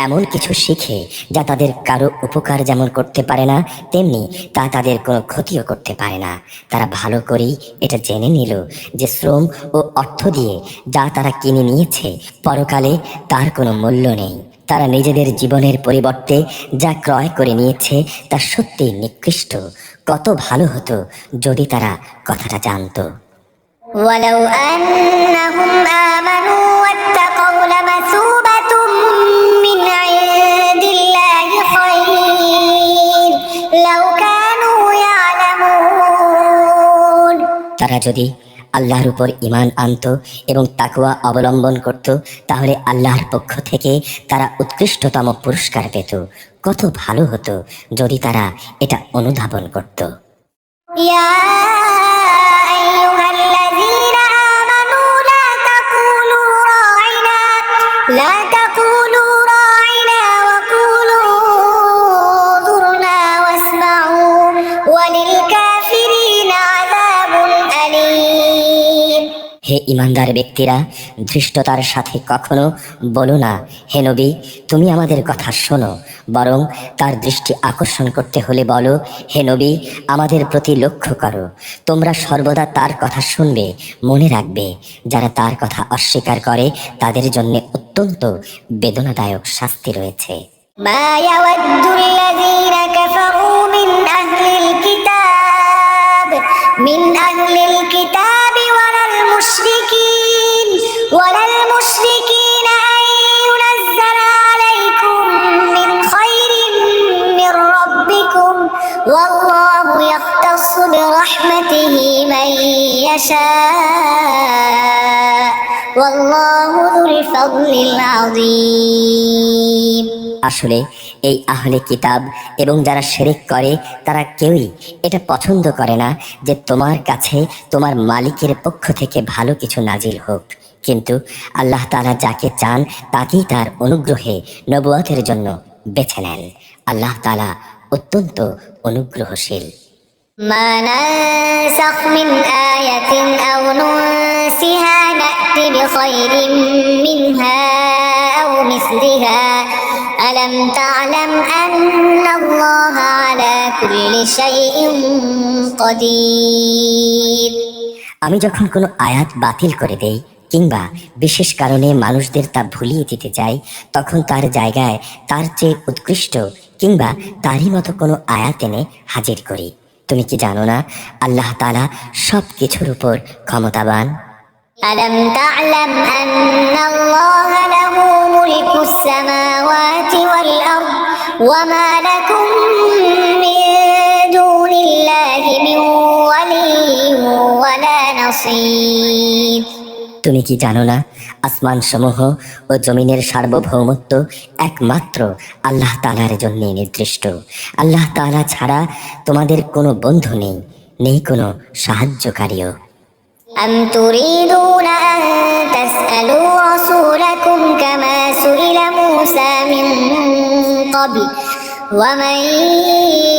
এমন কিছু শিখে যা তাদের কারো উপকার যেমন করতে পারে না, তেমনি তা তাদের কোনো ক্ষতিও করতে পারে না। তারা ভালো করেই এটা জেনে নিল যে শ্রম ও অর্থ দিয়ে যা তারা কিনে নিয়েছে পরকালে তার কোনো মূল্য নেই। তারা নিজেদের জীবনের পরিবর্তে যা ক্রয় করে নিয়েছে তা সত্যি নিকৃষ্ট। কত ভালো হতো যদি তারা কথাটা জানতো। ولو أنهم آمنوا واتقوا لمثوبة من عند الله خير لو كانوا يعلمون। তারা যদি আল্লাহর উপর ঈমান আনতো এবং তাকওয়া অবলম্বন করত, তাহলে আল্লাহর পক্ষ থেকে তারা উৎকৃষ্টতম পুরস্কার পেত। কত ভালো হতো যদি তারা এটা অনুধাবন করত। يا أيها الذين آمنوا لا تقولوا راعنا وقولوا انظرنا واسمعوا وللكافرين عذاب أليم। হে ইমানদার ব্যক্তিরা, ধৃষ্টতার সাথে কখনো বলো না হে নবী তুমি আমাদের কথা শোনো, বরং তার দৃষ্টি আকর্ষণ করতে হলে বলো হে নবী আমাদের প্রতি লক্ষ্য করো। তোমরা সর্বদা তার কথা শুনবে, মনে রাখবে যারা তার কথা অস্বীকার করে তাদের জন্য অত্যন্ত বেদনাদায়ক শাস্তি রয়েছে। ما يود الذين كفروا من أهل الكتاب ولا المشركين أن ينزل عليكم من خير من ربكم والله يختص برحمته من يشاء والله ذو الفضل العظيم। আসলে এই আহলে কিতাব এবং যারা শিরক করে তারা কেউই এটা পছন্দ করে না যে তোমার কাছে তোমার মালিকের পক্ষ থেকে ভালো কিছু নাজিল হোক, কিন্তু আল্লাহ তাআলা যাকে চান তাকেই তার অনুগ্রহে নবুয়তের জন্য বেছে নেন। আল্লাহ তাআলা অত্যন্ত অনুগ্রহশীল। ما ننسخ من آية أو ننسها نأت بخير منها أو مثلها ألم تعلم أن الله على كل شيء قدير। আমি যখন কোনো আয়াত বাতিল করে দেই কিংবা বিশেষ কারণে মানুষদের তা ভুলিয়ে দিতে চাই, তখন তার জায়গায় তার চেয়ে উৎকৃষ্ট কিংবা তারই মতো কোনো আয়াত এনে হাজির করি। তুমি কি জানো না আল্লাহ তাআলা সব কিছুর উপর ক্ষমতাবান? ألم تعلم أن الله له ملك السماوات والأرض وما لكم من دون الله من ولي ولا نصير। তুমি কি জানো না আসমান সমূহ ও জমিনের সার্বভৌমত্ব একমাত্র আল্লাহ তাআলার জন্য নির্দিষ্ট। আল্লাহ তাআলা ছাড়া তোমাদের কোনো বন্ধু নেই, নেই কোনো সাহায্যকারীও। أم تريدون أن تسألوا رسولكم كما سئل موسى من قبل ومن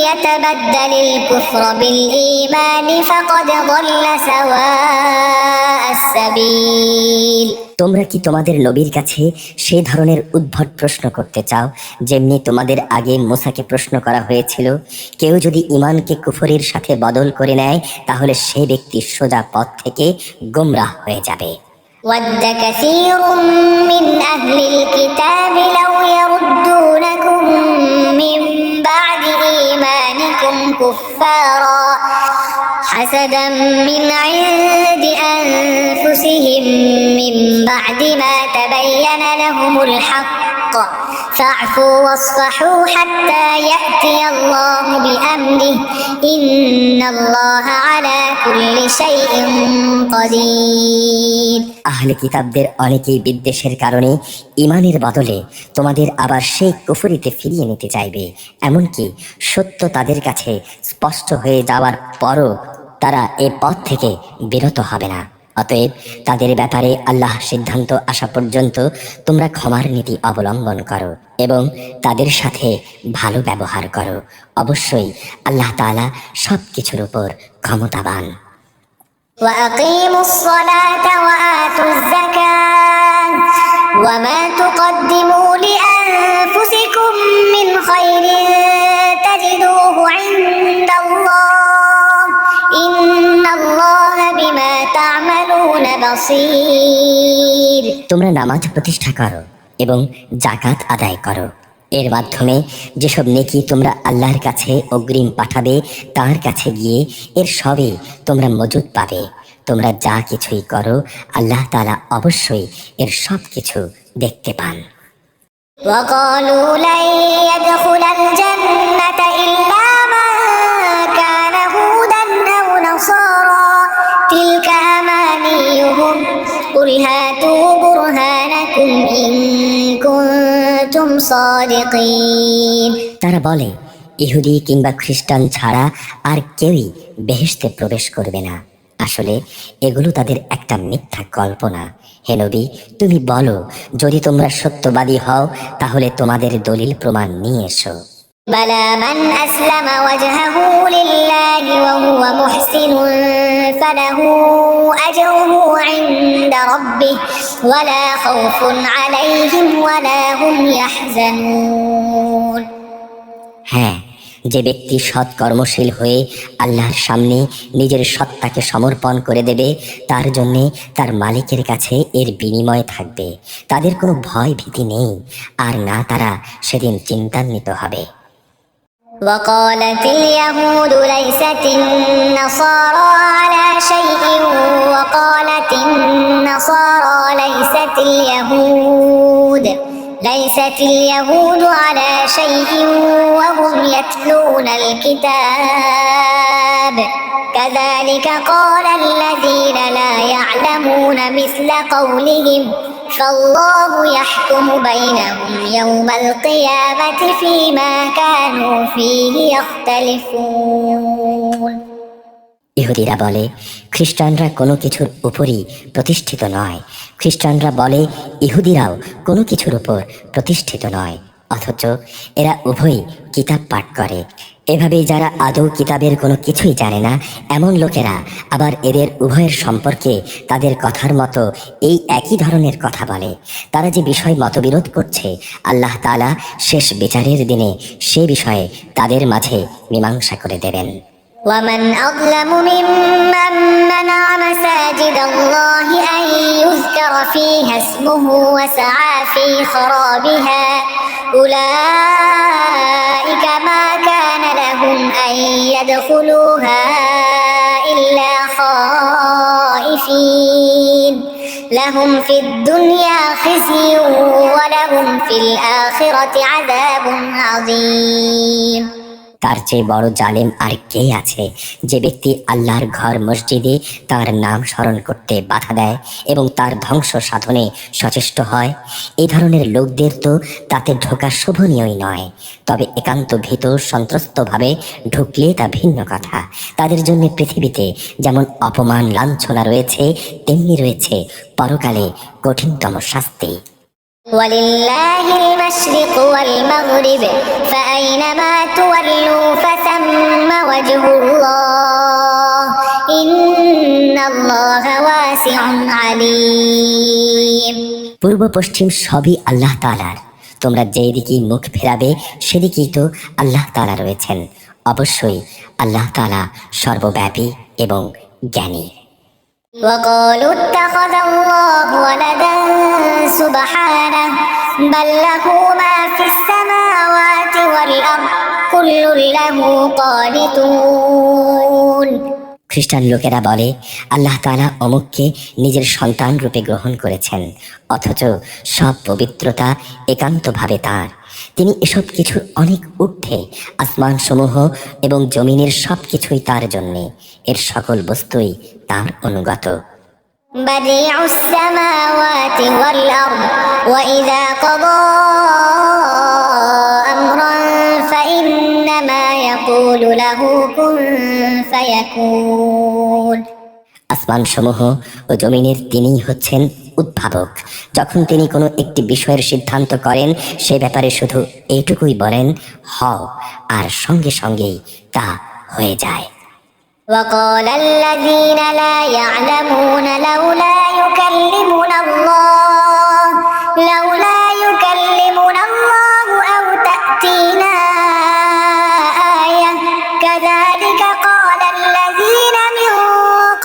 يتبدل الكفر بالإيمان فقد ضل سواء السبيل। তোমরা কি তোমাদের নবীর কাছে সেই ধরনের উদ্ভট প্রশ্ন করতে চাও যেমনি তোমাদের আগে মুসাকে প্রশ্ন করা হয়েছিল? কেউ যদি ঈমানকে কুফরের সাথে বদল করে নেয় তাহলে সে ব্যক্তি সোজা পথ থেকে গোমরাহ হয়ে যাবে। ود كثير من أهل الكتاب لو يردونكم من بعد إيمانكم كفارا حسدا من عند أنفسهم من بعد ما تبين لهم الحق فاعفوا واصفحوا حتى يأتي الله بأمره إن الله على كل شيء قدير। আহলে কিতাবদের অনেকেই বিদ্বেষের কারণে ঈমানের বদলে তোমাদের আবার সেই কুফরিতে ফিরিয়ে নিতে চাইবে। এমনকি সত্য তাদের কাছে স্পষ্ট হয়ে যাওয়ার পরও তারা এ পথ থেকে বিরত হবে না। অতএব তাদের ব্যাপারে আল্লাহ সিদ্ধান্ত আসা পর্যন্ত তোমরা ক্ষমার নীতি অবলম্বন করো এবং তাদের সাথে ভালো ব্যবহার করো। অবশ্যই আল্লাহ তাআলা সব কিছুর উপর ক্ষমতাবান। وأقيموا الصلاة وآتوا الزكاة وما تقدموا لأنفسكم من خير تجدوه عند الله إن الله بما تعملون بصير। তোমরা নামাজ প্রতিষ্ঠা করো এবং জাকাত আদায় করো। এর মাধ্যমে যেসব নেকি তোমরা আল্লাহর কাছে অগ্রিম পাঠাবে তার কাছে গিয়ে এর সবই তোমরা মজুদ পাবে। তোমরা যা কিছুই করো আল্লাহ তাআলা অবশ্যই এর সব কিছু দেখতে পান। وقالوا لن يدخل الجنة إلا من كان هودا أو نصارى تلك أمانيهم قل هاتوا برهانكم إن كنتم صادقين। তারা বলে ইহুদি কিংবা খ্রিস্টান ছাড়া আর কেউই বেহেশতে প্রবেশ করবে না। আসলে এগুলো তাদের একটা মিথ্যা কল্পনা। হে নবী, তুমি বলো, যদি তোমরা সত্যবাদী হও তাহলে তোমাদের দলিল প্রমাণ নিয়ে এসো। بلى من أسلم وجهه لله وهو محسن فله أجره عند ربه ولا خوف عليهم ولا هم يحزنون। হ্যাঁ, যে ব্যক্তি সৎ কর্মশীল হয়ে আল্লাহর সামনে নিজের সত্তাকে সমর্পণ করে দেবে তার জন্য তার মালিকের কাছে এর বিনিময় থাকবে। তাদের কোনো ভয় ভীতি নেই আর না তারা সেদিন চিন্তান্বিত হবে। وقالت اليهود ليست النصارى على شيء وقالت النصارى ليست اليهود على شيء وهم يتلون الكتاب كذلك قال الذين لا يعلمون مثل قولهم فالله يحكم بينهم يوم القيامة فيما كانوا فيه يختلفون। ইহুদিরা বলে খ্রিস্টানরা কোনো কিছুর উপরই প্রতিষ্ঠিত নয়, খ্রিস্টানরা বলে ইহুদিরাও কোনো কিছুর উপর প্রতিষ্ঠিত নয়, অথচ এরা উভয়ই কিতাব পাঠ করে। এভাবেই যারা আদৌ কিতাবের কোনো কিছুই জানে না এমন লোকেরা আবার এদের উভয়ের সম্পর্কে তাদের কথার মতো এই একই ধরনের কথা বলে। তারা যে বিষয় মতবিরোধ করছে আল্লাহ তাআলা শেষ বিচারের দিনে সে বিষয়ে তাদের মাঝে মীমাংসা করে দেবেন। ومن أظلم ممن منع مساجد الله أن يذكر فيها اسمه وسعى في خرابها أولئك ما كان لهم أن يدخلوها إلا خائفين لهم في الدنيا خزي ولهم في الآخرة عذاب عظيم। তার চেয়ে বড় জালেম আর কে আছে যে ব্যক্তি আল্লাহর ঘর মসজিদে তার নাম স্মরণ করতে বাধা দেয় এবং তার ধ্বংস সাধনে সচেষ্ট হয়। এই ধরনের লোকদের তো তাতে ঢোকা শোভনীয়ই নয়, তবে একান্ত ভীত সন্ত্রস্তভাবে ঢুকলে তা ভিন্ন কথা। তাদের জন্য পৃথিবীতে যেমন অপমান লাঞ্ছনা রয়েছে তেমনি রয়েছে পরকালে কঠিনতম শাস্তি। ولله المشرق والمغرب فأينما تولوا فثم وجه الله إن الله واسع عليم। পূর্ব পশ্চিম সবই আল্লাহ তাআলার। তোমরা যেই দিকেই মুখ ফেরাবে সেদিকেই তো আল্লাহ তাআলা রয়েছেন। অবশ্যই আল্লাহ তাআলা সর্বব্যাপী এবং জ্ঞানী। وقالوا اتخذ الله ولدا سبحانه بل له ما في السماوات والأرض كل له قانتون। খ্রিস্টান লোকেরা বলে আল্লাহ তাআলা অমুককে নিজের সন্তান রূপে গ্রহণ করেছেন, অথচ সব পবিত্রতা একান্তভাবে তার। তিনি এসব কিছুর অনেক ঊর্ধ্বে। আসমান সমূহ এবং জমিনের সব কিছুই তার জন্যে, এর সকল বস্তুই তার অনুগত। بديع السماوات والأرض وإذا قضى أمرا فإنما يقول له كن فيكون। আসমান সমূহ ও জমিনের তিনিই হচ্ছেন উদ্ভাবক। যখন তিনি কোনো একটি বিষয়ের সিদ্ধান্ত করেন, সে ব্যাপারে শুধু এইটুকুই বলেন হও, আর সঙ্গে সঙ্গেই তা হয়ে যায়। وقال الذين لا يعلمون لولا يكلمنا الله أو تأتينا آية كذلك قال الذين من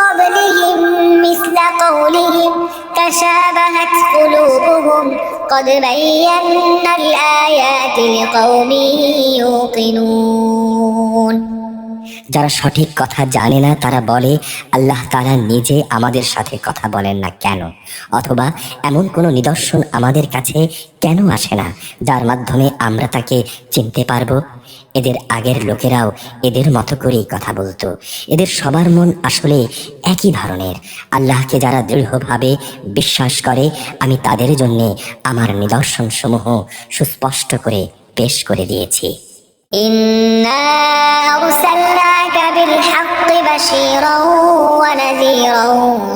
قبلهم مثل قولهم تشابهت قلوبهم قد بينا الآيات لقوم يوقنون। যারা সঠিক কথা জানে না তারা বলে আল্লাহ তাআলা নিজে আমাদের সাথে কথা বলেন না কেন, অথবা এমন কোনো নিদর্শন আমাদের কাছে কেন আসে না যার মাধ্যমে আমরা তাকে চিনতে পারবো। এদের আগের লোকেরাও এদের মতো করেই কথা বলতো। এদের সবার মন আসলে একই ধরনের। আল্লাহকে যারা দৃঢ়ভাবে বিশ্বাস করে, আমি তাদের জন্য আমার নিদর্শন সমূহ সুস্পষ্ট করে পেশ করে দিয়েছি। إنا أرسلناك بالحق بشيرا ونذيرا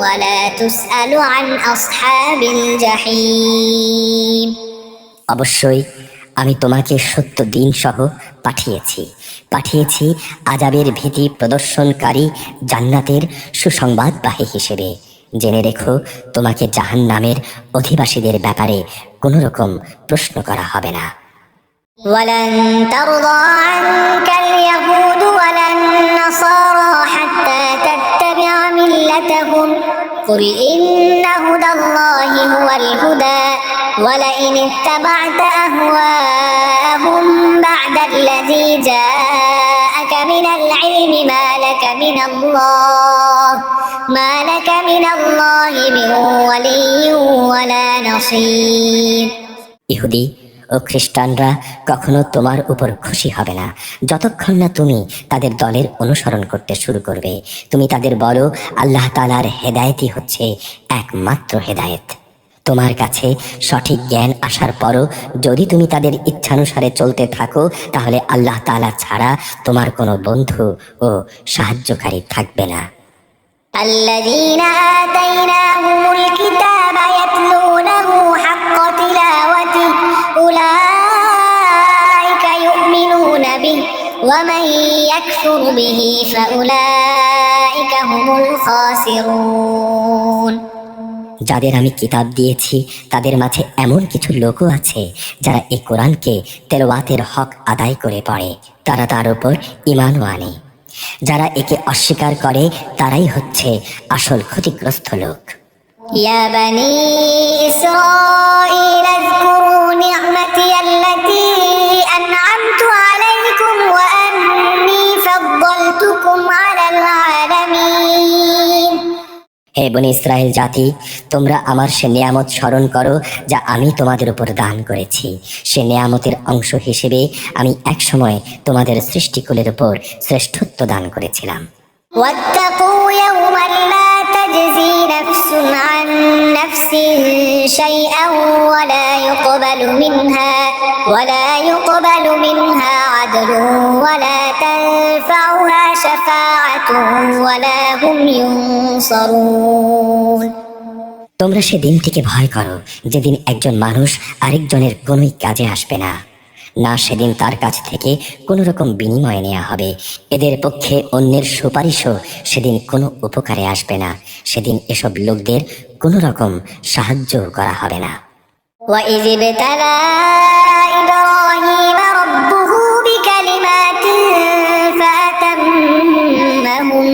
ولا تسأل عن أصحاب الجحيم। অবশ্যই আমি তোমাকে সত্য দিন সহ পাঠিয়েছি আযাবের ভীতি প্রদর্শনকারী জান্নাতের সুসংবাদবাহী হিসেবে। জেনে রেখো, তোমাকে জাহান্নামের অধিবাসীদের ব্যাপারে কোনো রকম প্রশ্ন করা হবে না। ولن ترضى عنك اليهود ولا النصارى حتى تتبع ملتهم قل إن هدى الله هو الهدى ولئن اتبعت أهواءهم بعد الذي جاءك من العلم ما لك من الله من ولي ولا نصير। ইহুদি ও খ্রিস্টানরা কখনো তোমার উপর খুশি হবে না যতক্ষণ না তুমি তাদের দলের অনুসরণ করতে শুরু করবে। তুমি তাদের বলো আল্লাহ তাআলার হেদায়েতই হচ্ছে একমাত্র হেদায়েত। তোমার কাছে সঠিক জ্ঞান আসার পরও যদি তুমি তাদের ইচ্ছানুসারে চলতে থাকো, তাহলে আল্লাহ তাআলা ছাড়া তোমার কোনো বন্ধু ও সাহায্যকারী থাকবে না। الذين آتيناهم الكتاب يتلونه حق تلاوته أولئك يؤمنون به ومن يكفر به فأولئك هم الخاسرون। যাদের আমি কিতাব দিয়েছি তাদের মাঝে এমন কিছু লোকও আছে যারা এই কোরআনকে তেলাওয়াতের হক আদায় করে পড়ে, তারা তার উপর ঈমানও আনে। যারা একে অস্বীকার করে তারাই হচ্ছে আসল ক্ষতিগ্রস্ত লোক। يا بني إسرائيل اذكروا نعمتي التي أنعمت عليكم وأني فضلتكم على العالمين। হে বনি ইসরায়েল জাতি, তোমরা আমার সে নিয়ামত স্মরণ করো যা আমি তোমাদের উপর দান করেছি। সে নিয়ামতের অংশ হিসেবে আমি একসময় তোমাদের সৃষ্টিকুলের উপর শ্রেষ্ঠত্ব দান করেছিলাম। واتقوا يوما لا تجزي نفس عن نفس شيئا ولا يقبل منها عدل ولا تنفعها شفاعة ولا هم ينصرون। তোমরা সে দিনটিকে ভয় করো যেদিন একজন মানুষ আরেকজনের কোনোই কাজে আসবে না, না সেদিন তার কাছ থেকে কোনো রকম বিনিময় নেওয়া হবে। এদের পক্ষে অন্যের সুপারিশও সেদিন কোনো উপকারে আসবে না। সেদিন এসব লোকদের কোনো রকম সাহায্য করা হবে না। وإذ ابتلى إبراهيم ربه بكلمات فأتمهن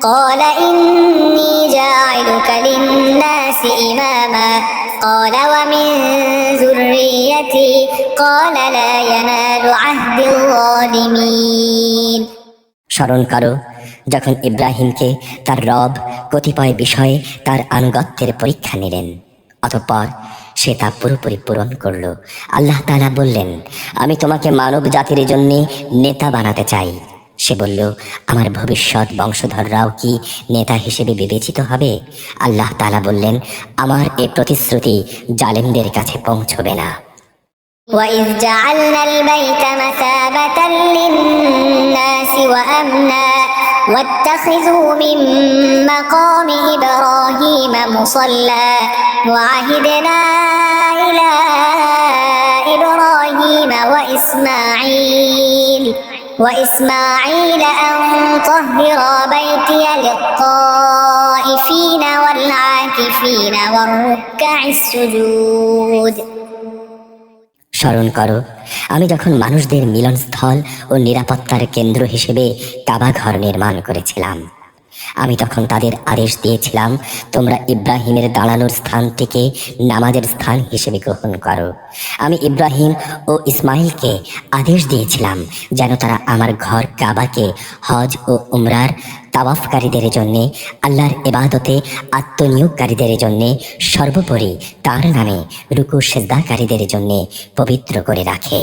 قال إني جاعلك للناس إماما قال ومن ذريتي قال لا ينال عهد الظالمين। স্মরণ করো যখন ইব্রাহিমকে তার রব কতিপয় বিষয়ে তার আনুগত্যের পরীক্ষা নিলেন, অতঃপর সে তা পুরোপুরি পূরণ করল। আল্লাহ তাআলা বললেন, আমি তোমাকে মানব জাতির জন্য নেতা বানাতে চাই। সে বলল, আমার ভবিষ্যৎ বংশধররাও কি নেতা হিসেবে বিবেচিত হবে? আল্লাহ তাআলা বললেন, আমার এ প্রতিশ্রুতি জালেমদের কাছে পৌঁছবে না। وإذ جعلنا البيت مثابة للناس وأمنا واتخذوا من مقام إبراهيم مصلى وعهدنا إلى إبراهيم وإسماعيل أن طهر بيتي للطائفين والعاكفين والركع السجود। স্মরণ করো, আমি যখন মানুষদের মিলনস্থল ও নিরাপত্তার কেন্দ্র হিসেবে কাবা ঘর নির্মাণ করেছিলাম, আমি তখন তাদের আদেশ দিয়েছিলাম, তোমরা ইব্রাহিমের দাঁড়ানোর স্থানটিকে নামাজের স্থান হিসেবে গ্রহণ করো। আমি ইব্রাহিম ও ইসমাইলকে আদেশ দিয়েছিলাম যেন তারা আমার ঘর কাবাকে হজ ও উমরার তাওয়াফকারীদের জন্যে, আল্লাহর ইবাদতে আত্মনিয়োগকারীদের জন্যে, সর্বোপরি তার নামে রুকু সিজদাকারীদের জন্যে পবিত্র করে রাখে।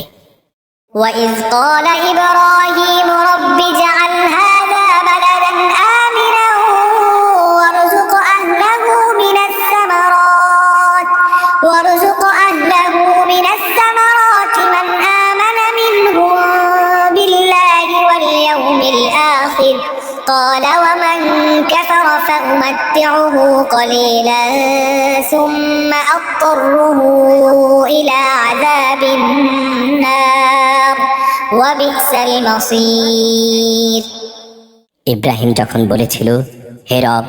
وإذ قال إبراهيم رب اجعل هذا بلدا آمنا وارزق أهله من الثمرات من آمن منهم بالله واليوم الآخر قال ومن كفر فأمتعه قليلا ثم أضطره إلى عذاب النار وبئس المصير। ইব্রাহিম যখন বলেছিল, হে রব,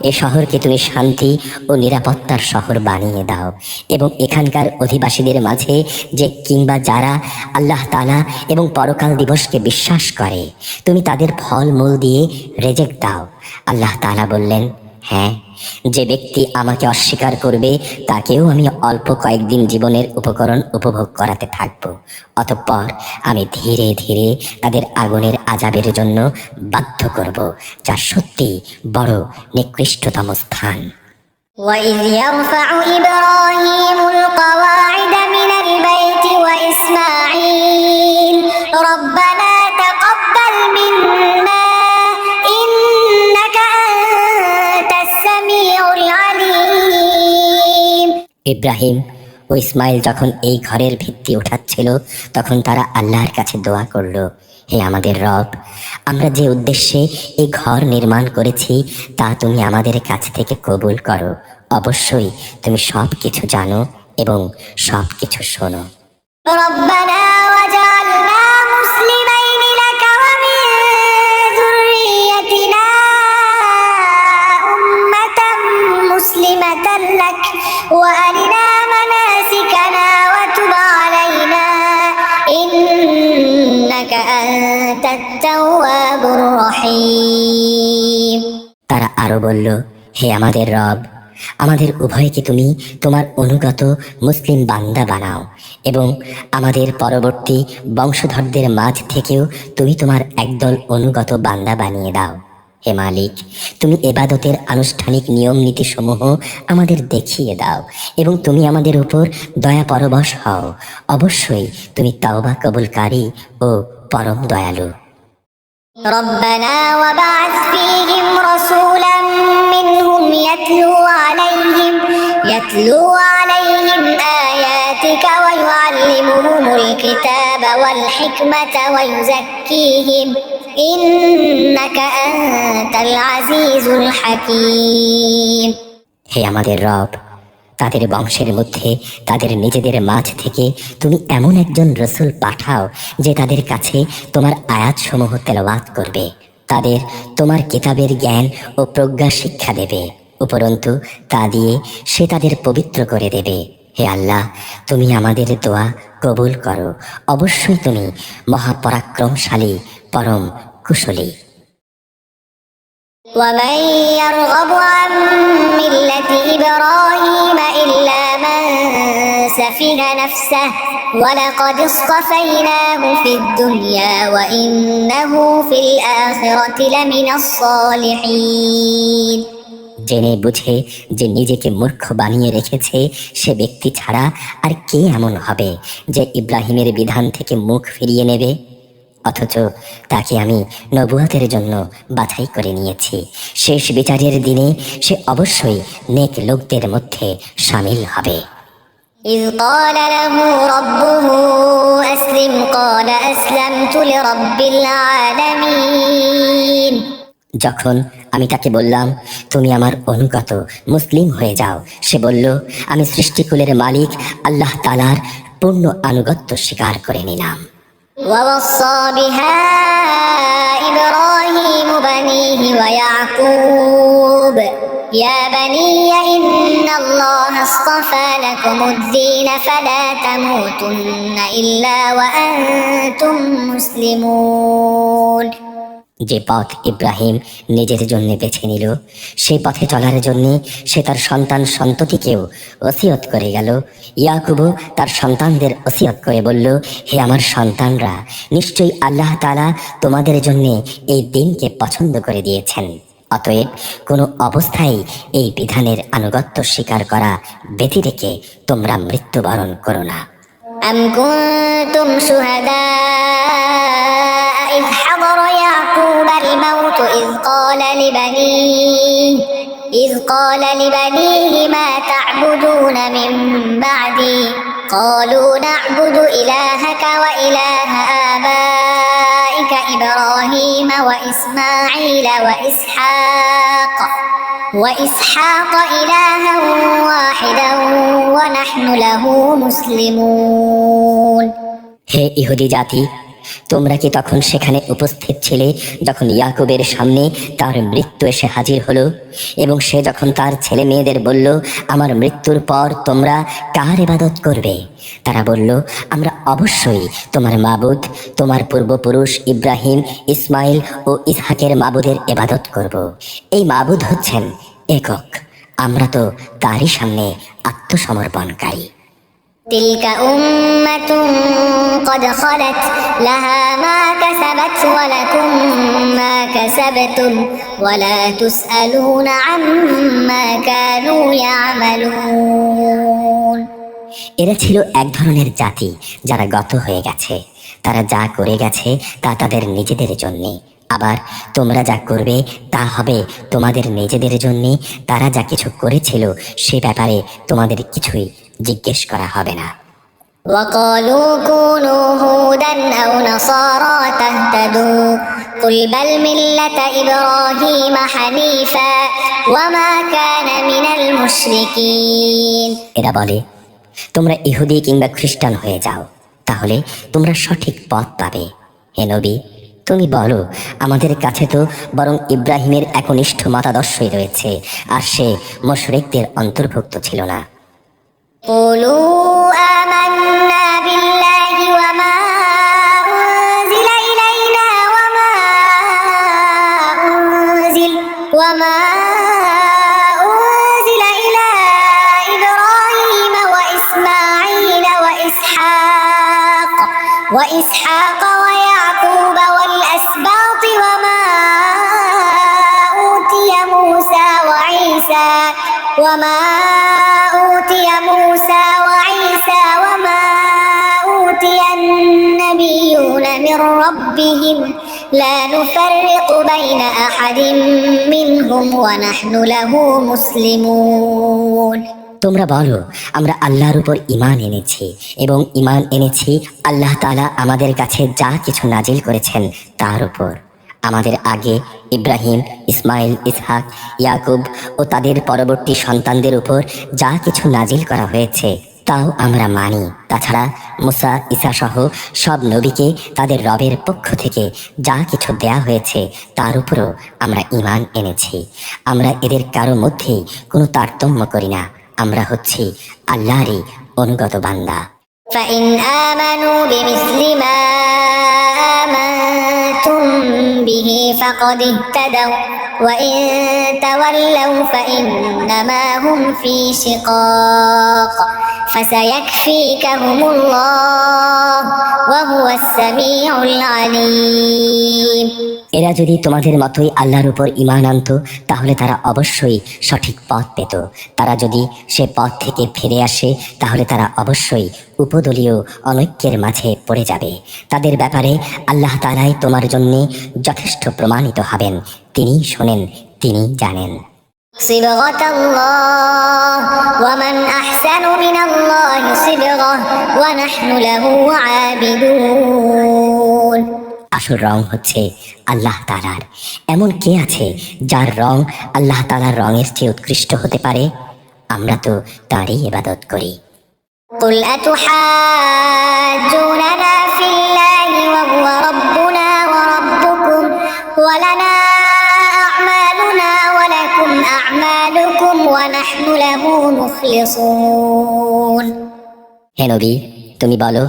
এ শহরকে তুমি শান্তি ও নিরাপত্তার শহর বানিয়ে দাও এবং এখানকার অধিবাসীদের মাঝে যে কিংবা যারা আল্লাহ তাআলা এবং পরকাল দিবসকে বিশ্বাস করে তুমি তাদের ফল মূল দিয়ে রেজেক দাও। আল্লাহ তাআলা বললেন, হ্যাঁ, যে ব্যক্তি আমাকে অস্বীকার করবে তাকেও আমি অল্প কয়েকদিন জীবনের উপকরণ উপভোগ করাতে থাকব, অতঃপর আমি ধীরে ধীরে তাদের আগুনের আযাবের জন্য বাধ্য করব, যা সত্যি বড় নিকৃষ্টতম স্থান। وإذ يرفع إبراهيم القواعد من البيت وإسماعيل ربنا تقبل منا إنك أنت السميع العليم। ইব্রাহিম ও ইসমাইল যখন এই ঘরের ভিত্তি উঠাচ্ছিল তখন তারা আল্লাহর কাছে দোয়া করল, হে আমাদের রব, আমরা যে উদ্দেশ্যে এই ঘর নির্মাণ করেছি তা তুমি আমাদের কাছ থেকে কবুল করো। অবশ্যই তুমি সব কিছু জানো এবং সব কিছু শোনো। ربنا وجعلنا مسلمين لك ومن ذريتنا أمة مسلمة لك وأرنا مناسكنا وتب علينا إنك أنت التواب الرحيم। তারা আরো বলল, হে আমাদের রব, আমাদের উভয়কে তুমি তোমার অনুগত মুসলিম বান্দা বানাও এবং আমাদের পরবর্তী বংশধরদের মাঝ থেকেও তুমি তোমার একদল অনুগত বান্দা বানিয়ে দাও। হে মালিক, তুমি ইবাদতের আনুষ্ঠানিক নিয়ম নীতিসমূহ আমাদের দেখিয়ে দাও এবং তুমি আমাদের উপর দয়া পরবশ হও। অবশ্যই তুমি তাওবা কবুলকারী ও পরম দয়ালু। ربنا وبعث فيهم رسولا منهم يتلو عليهم آياتك ويعلمهم الكتاب والحكمة ويزكيهم إنك أنت العزيز الحكيم। হে আমাদের রব, তাদের বংশের মধ্যে তাদের নিজেদের মাঝ থেকে তুমি এমন একজন রসুল পাঠাও যে তাদের কাছে তোমার আয়াতসমূহ তেলাওয়াত করবে, তাদের তোমার কিতাবের জ্ঞান ও প্রজ্ঞা শিক্ষা দেবে, উপরন্তু তা দিয়ে সে তাদের পবিত্র করে দেবে। হে আল্লাহ, তুমি আমাদের দোয়া কবুল করো। অবশ্যই তুমি মহাপরাক্রমশালী, পরম কুশলী। ومن يرغب عن ملة إبراهيم إلا من سفه نفسه ولقد اصطفيناه في الدنيا وإنه في الآخرة لمن الصالحين। জেনে বুঝে যে নিজেকে মূর্খ বানিয়ে রেখেছে সে ব্যক্তি ছাড়া আর কে এমন হবে যে ইব্রাহিমের বিধান থেকে মুখ ফিরিয়ে নেবে? অথচ তাকে আমি নবুয়তের জন্য বাছাই করে নিয়েছি। শেষ বিচারের দিনে সে অবশ্যই নেক লোকদের মধ্যে শামিল হবে। إذ قال له ربه أسلم قال أسلمت لرب العالمين। যখন আমি তাকে বললাম তুমি আমার অনুগত মুসলিম হয়ে যাও, সে বলল আমি সৃষ্টিকুলের মালিক আল্লাহ তাআলার পূর্ণ আনুগত্য স্বীকার করে নিলাম। ووصى بها إبراهيم بنيه ويعقوب يا بني إن الله اصطفى لكم الدين فلا تموتن إلا وأنتم مسلمون। যে পথ ইব্রাহিম নিজের জন্য বেছে নিল সেই পথে চলার জন্য সে তার সন্তান সন্ততিকেও ওসিয়ত করে গেল। ইয়াকুবও তার সন্তানদের ওসিয়ত করে বলল, হে আমার সন্তানরা, নিশ্চয়ই আল্লাহ তাআলা তোমাদের জন্য এই দিনকে পছন্দ করে দিয়েছেন। অতএব কোনো অবস্থায় এই বিধানের আনুগত্য স্বীকার করা ব্যতি রেখে তোমরা মৃত্যুবরণ করো না। أم كنتم شهداء إذ حضر يعقوب الموت إذ قال لبنيه ما تعبدون من بعدي قالوا نعبد إلهك وإله آبائك إبراهيم وإسماعيل وإسحاق إلها واحدا ونحن له مسلمون। হে ইহুদি জাতি, তোমরা কি তখন সেখানে উপস্থিত ছিলে যখন ইয়াকুবের সামনে তার মৃত্যু এসে হাজির হলো এবং সে যখন তার ছেলে মেয়েদের বলল, আমার মৃত্যুর পর তোমরা কার ইবাদত করবে? তারা বলল, আমরা অবশ্যই তোমার মাবুদ, তোমার পূর্বপুরুষ ইব্রাহিম, ইসমাইল ও ইসহাকের মাবুদের ইবাদত করব। এই মাবুদ হচ্ছেন একক, আমরা তো তারই সামনে আত্মসমর্পণকারী। تلك أمة قد خلت لها ما كسبت ولكم ما كسبتم ولا تسألون عما كانوا يعملون। এরা ছিল এক ধরনের জাতি যারা গত হয়ে গেছে, তারা যা করে গেছে তা তাদের নিজেদের জন্য, আবার তোমরা যা করবে তা হবে তোমাদের নিজেদের জন্য। তারা যা কিছু করেছিল সে ব্যাপারে তোমাদের কিছুই জিজ্ঞেস করা হবে না। وقالوا كونوا هودا أو نصارى تهتدوا قل بل ملة إبراهيم حنيفا وما كان من المشركين। এরা বলে, তোমরা ইহুদি কিংবা খ্রিস্টান হয়ে যাও, তাহলে তোমরা সঠিক পথ পাবে। হে নবী, তুমি বলো, আমাদের কাছে তো বরং ইব্রাহিমের একনিষ্ঠ মতাদর্শই রয়েছে, আর সে মুশরিকদের অন্তর্ভুক্ত ছিল না। قولوا آمنا بالله وما أنزل إلينا وما أنزل إلى إبراهيم وإسماعيل وإسحاق ويعقوب والأسباط وما أوتي موسى وعيسى وما أوتي النبيون من ربهم لا نفرق بين أحد منهم ونحن له مسلمون। তোমরা বলো, আমরা আল্লাহর উপর ঈমান এনেছি এবং ঈমান এনেছি আল্লাহ তাআলা আমাদের কাছে যা কিছু নাজিল করেছেন তার উপর। আমাদের আগে ইব্রাহিম, ইসমাইল, ইসহাক, ইয়াকুব ও তাদের পরবর্তী সন্তানদের উপর যা কিছু নাজিল করা হয়েছে তাও আমরা মানি। তাছাড়া মুসা, ঈসা সহ সব নবীকে তাদের রবের পক্ষ থেকে যা কিছু দেয়া হয়েছে তার উপরও আমরা ঈমান এনেছি। আমরা এদের কারো মধ্যেই কোনো তারতম্য করি না, আমরা হচ্ছি আল্লাহরই অনুগত বান্দা। فإن آمنوا بمثل ما آمنتم به فقد اهتدوا وإن تولوا فإنما هم في شقاق فسيكفيكهم الله وهو السميع العليم। এরা যদি তোমাদের মতোই আল্লাহর উপর ঈমান আনতো তাহলে তারা অবশ্যই সঠিক পথ পেত। তারা যদি সে পথ থেকে ফিরে আসে তাহলে তারা অবশ্যই উপদলীয় অনৈক্যের মাঝে পড়ে যাবে। তাদের ব্যাপারে আল্লাহ তাআলাই তোমার জন্য যথেষ্ট প্রমাণিত হবেন। তিনি শোনেন, তিনি জানেন। صبغة الله ومن أحسن من الله صبغة ونحن له عابدون। আসল রং হচ্ছে আল্লাহ তাআলার। এমন কে আছে যার রং আল্লাহ তাআলার রঙের চেয়ে উৎকৃষ্ট হতে পারে? আমরা তো তারই ইবাদত করি। قل أتحاجوننا في الله وهو ربنا وربكم ولنا أعمالنا ولكم أعمالكم ونحن له مخلصون। হে নবী, তুমি বলো,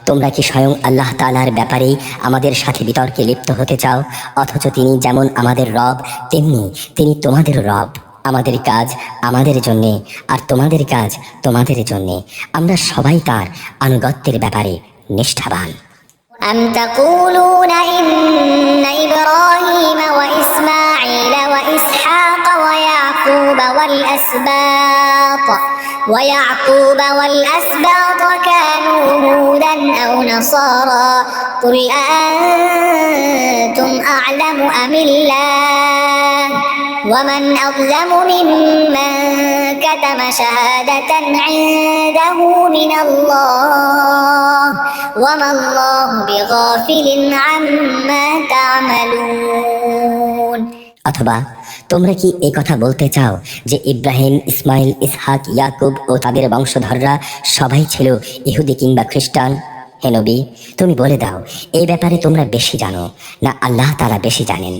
তোমরা কি স্বয়ং আল্লাহ তাআলার ব্যাপারেই আমাদের সাথে বিতর্কে লিপ্ত হতে চাও? অথচ তিনি যেমন আমাদের রব তেমনি তিনি তোমাদের রব। আমাদের কাজ আমাদের জন্যে আর তোমাদের কাজ তোমাদের জন্যে। আমরা সবাই তার আনুগত্যের ব্যাপারে নিষ্ঠাবান। أم تقولون إن إبراهيم وإسماعيل وإسحاق ويعقوب والأسباط كانوا هودا أو نصارى قل أأنتم أعلم أم الله ومن أظلم ممن كتم شهادة عنده من الله وما الله بغافل عما تعملون। অথবা তোমরা কি এই কথা বলতে চাও যে ইব্রাহিম, ইসমাইল, ইসহাক, ইয়াকুব ও তাদের বংশধররা সবাই ছিল ইহুদি কিংবা খ্রিস্টান? হে নবী, তুমি বলে দাও, এই ব্যাপারে তোমরা বেশি জানো না আল্লাহ তাআলা বেশি জানেন?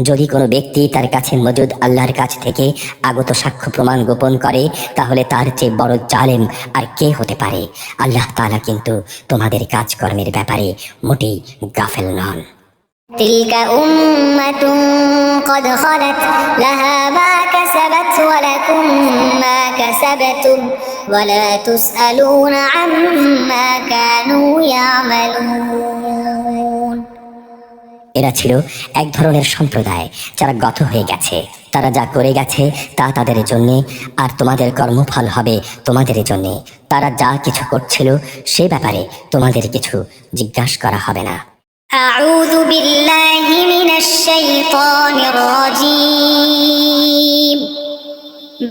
যদি কোনো ব্যক্তি তার কাছে মজুদ আল্লাহর কাছ থেকে আগত সাক্ষ্য প্রমাণ গোপন করে তাহলে তার চেয়ে বড় জালেম আর কে হতে পারে? আল্লাহ তাআলা কিন্তু তোমাদের কাজকর্মের ব্যাপারে মোটেই গাফেল নন। تلك أمة قد خلت لها ما كسبت ولكم ما كسبتم ولا تسألون عما كانوا يعملون। এরা ছিল এক ধরনের সম্প্রদায় যারা গত হয়ে গেছে। তারা যা করে গেছে তা তাদের জন্যে, আর তোমাদের কর্মফল হবে তোমাদের জন্যে। তারা যা কিছু করছিল সে ব্যাপারে তোমাদের কিছু জিজ্ঞাসা করা হবে না। أعوذ بالله من الشيطان الرجيم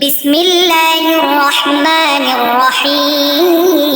بسم الله الرحمن الرحيم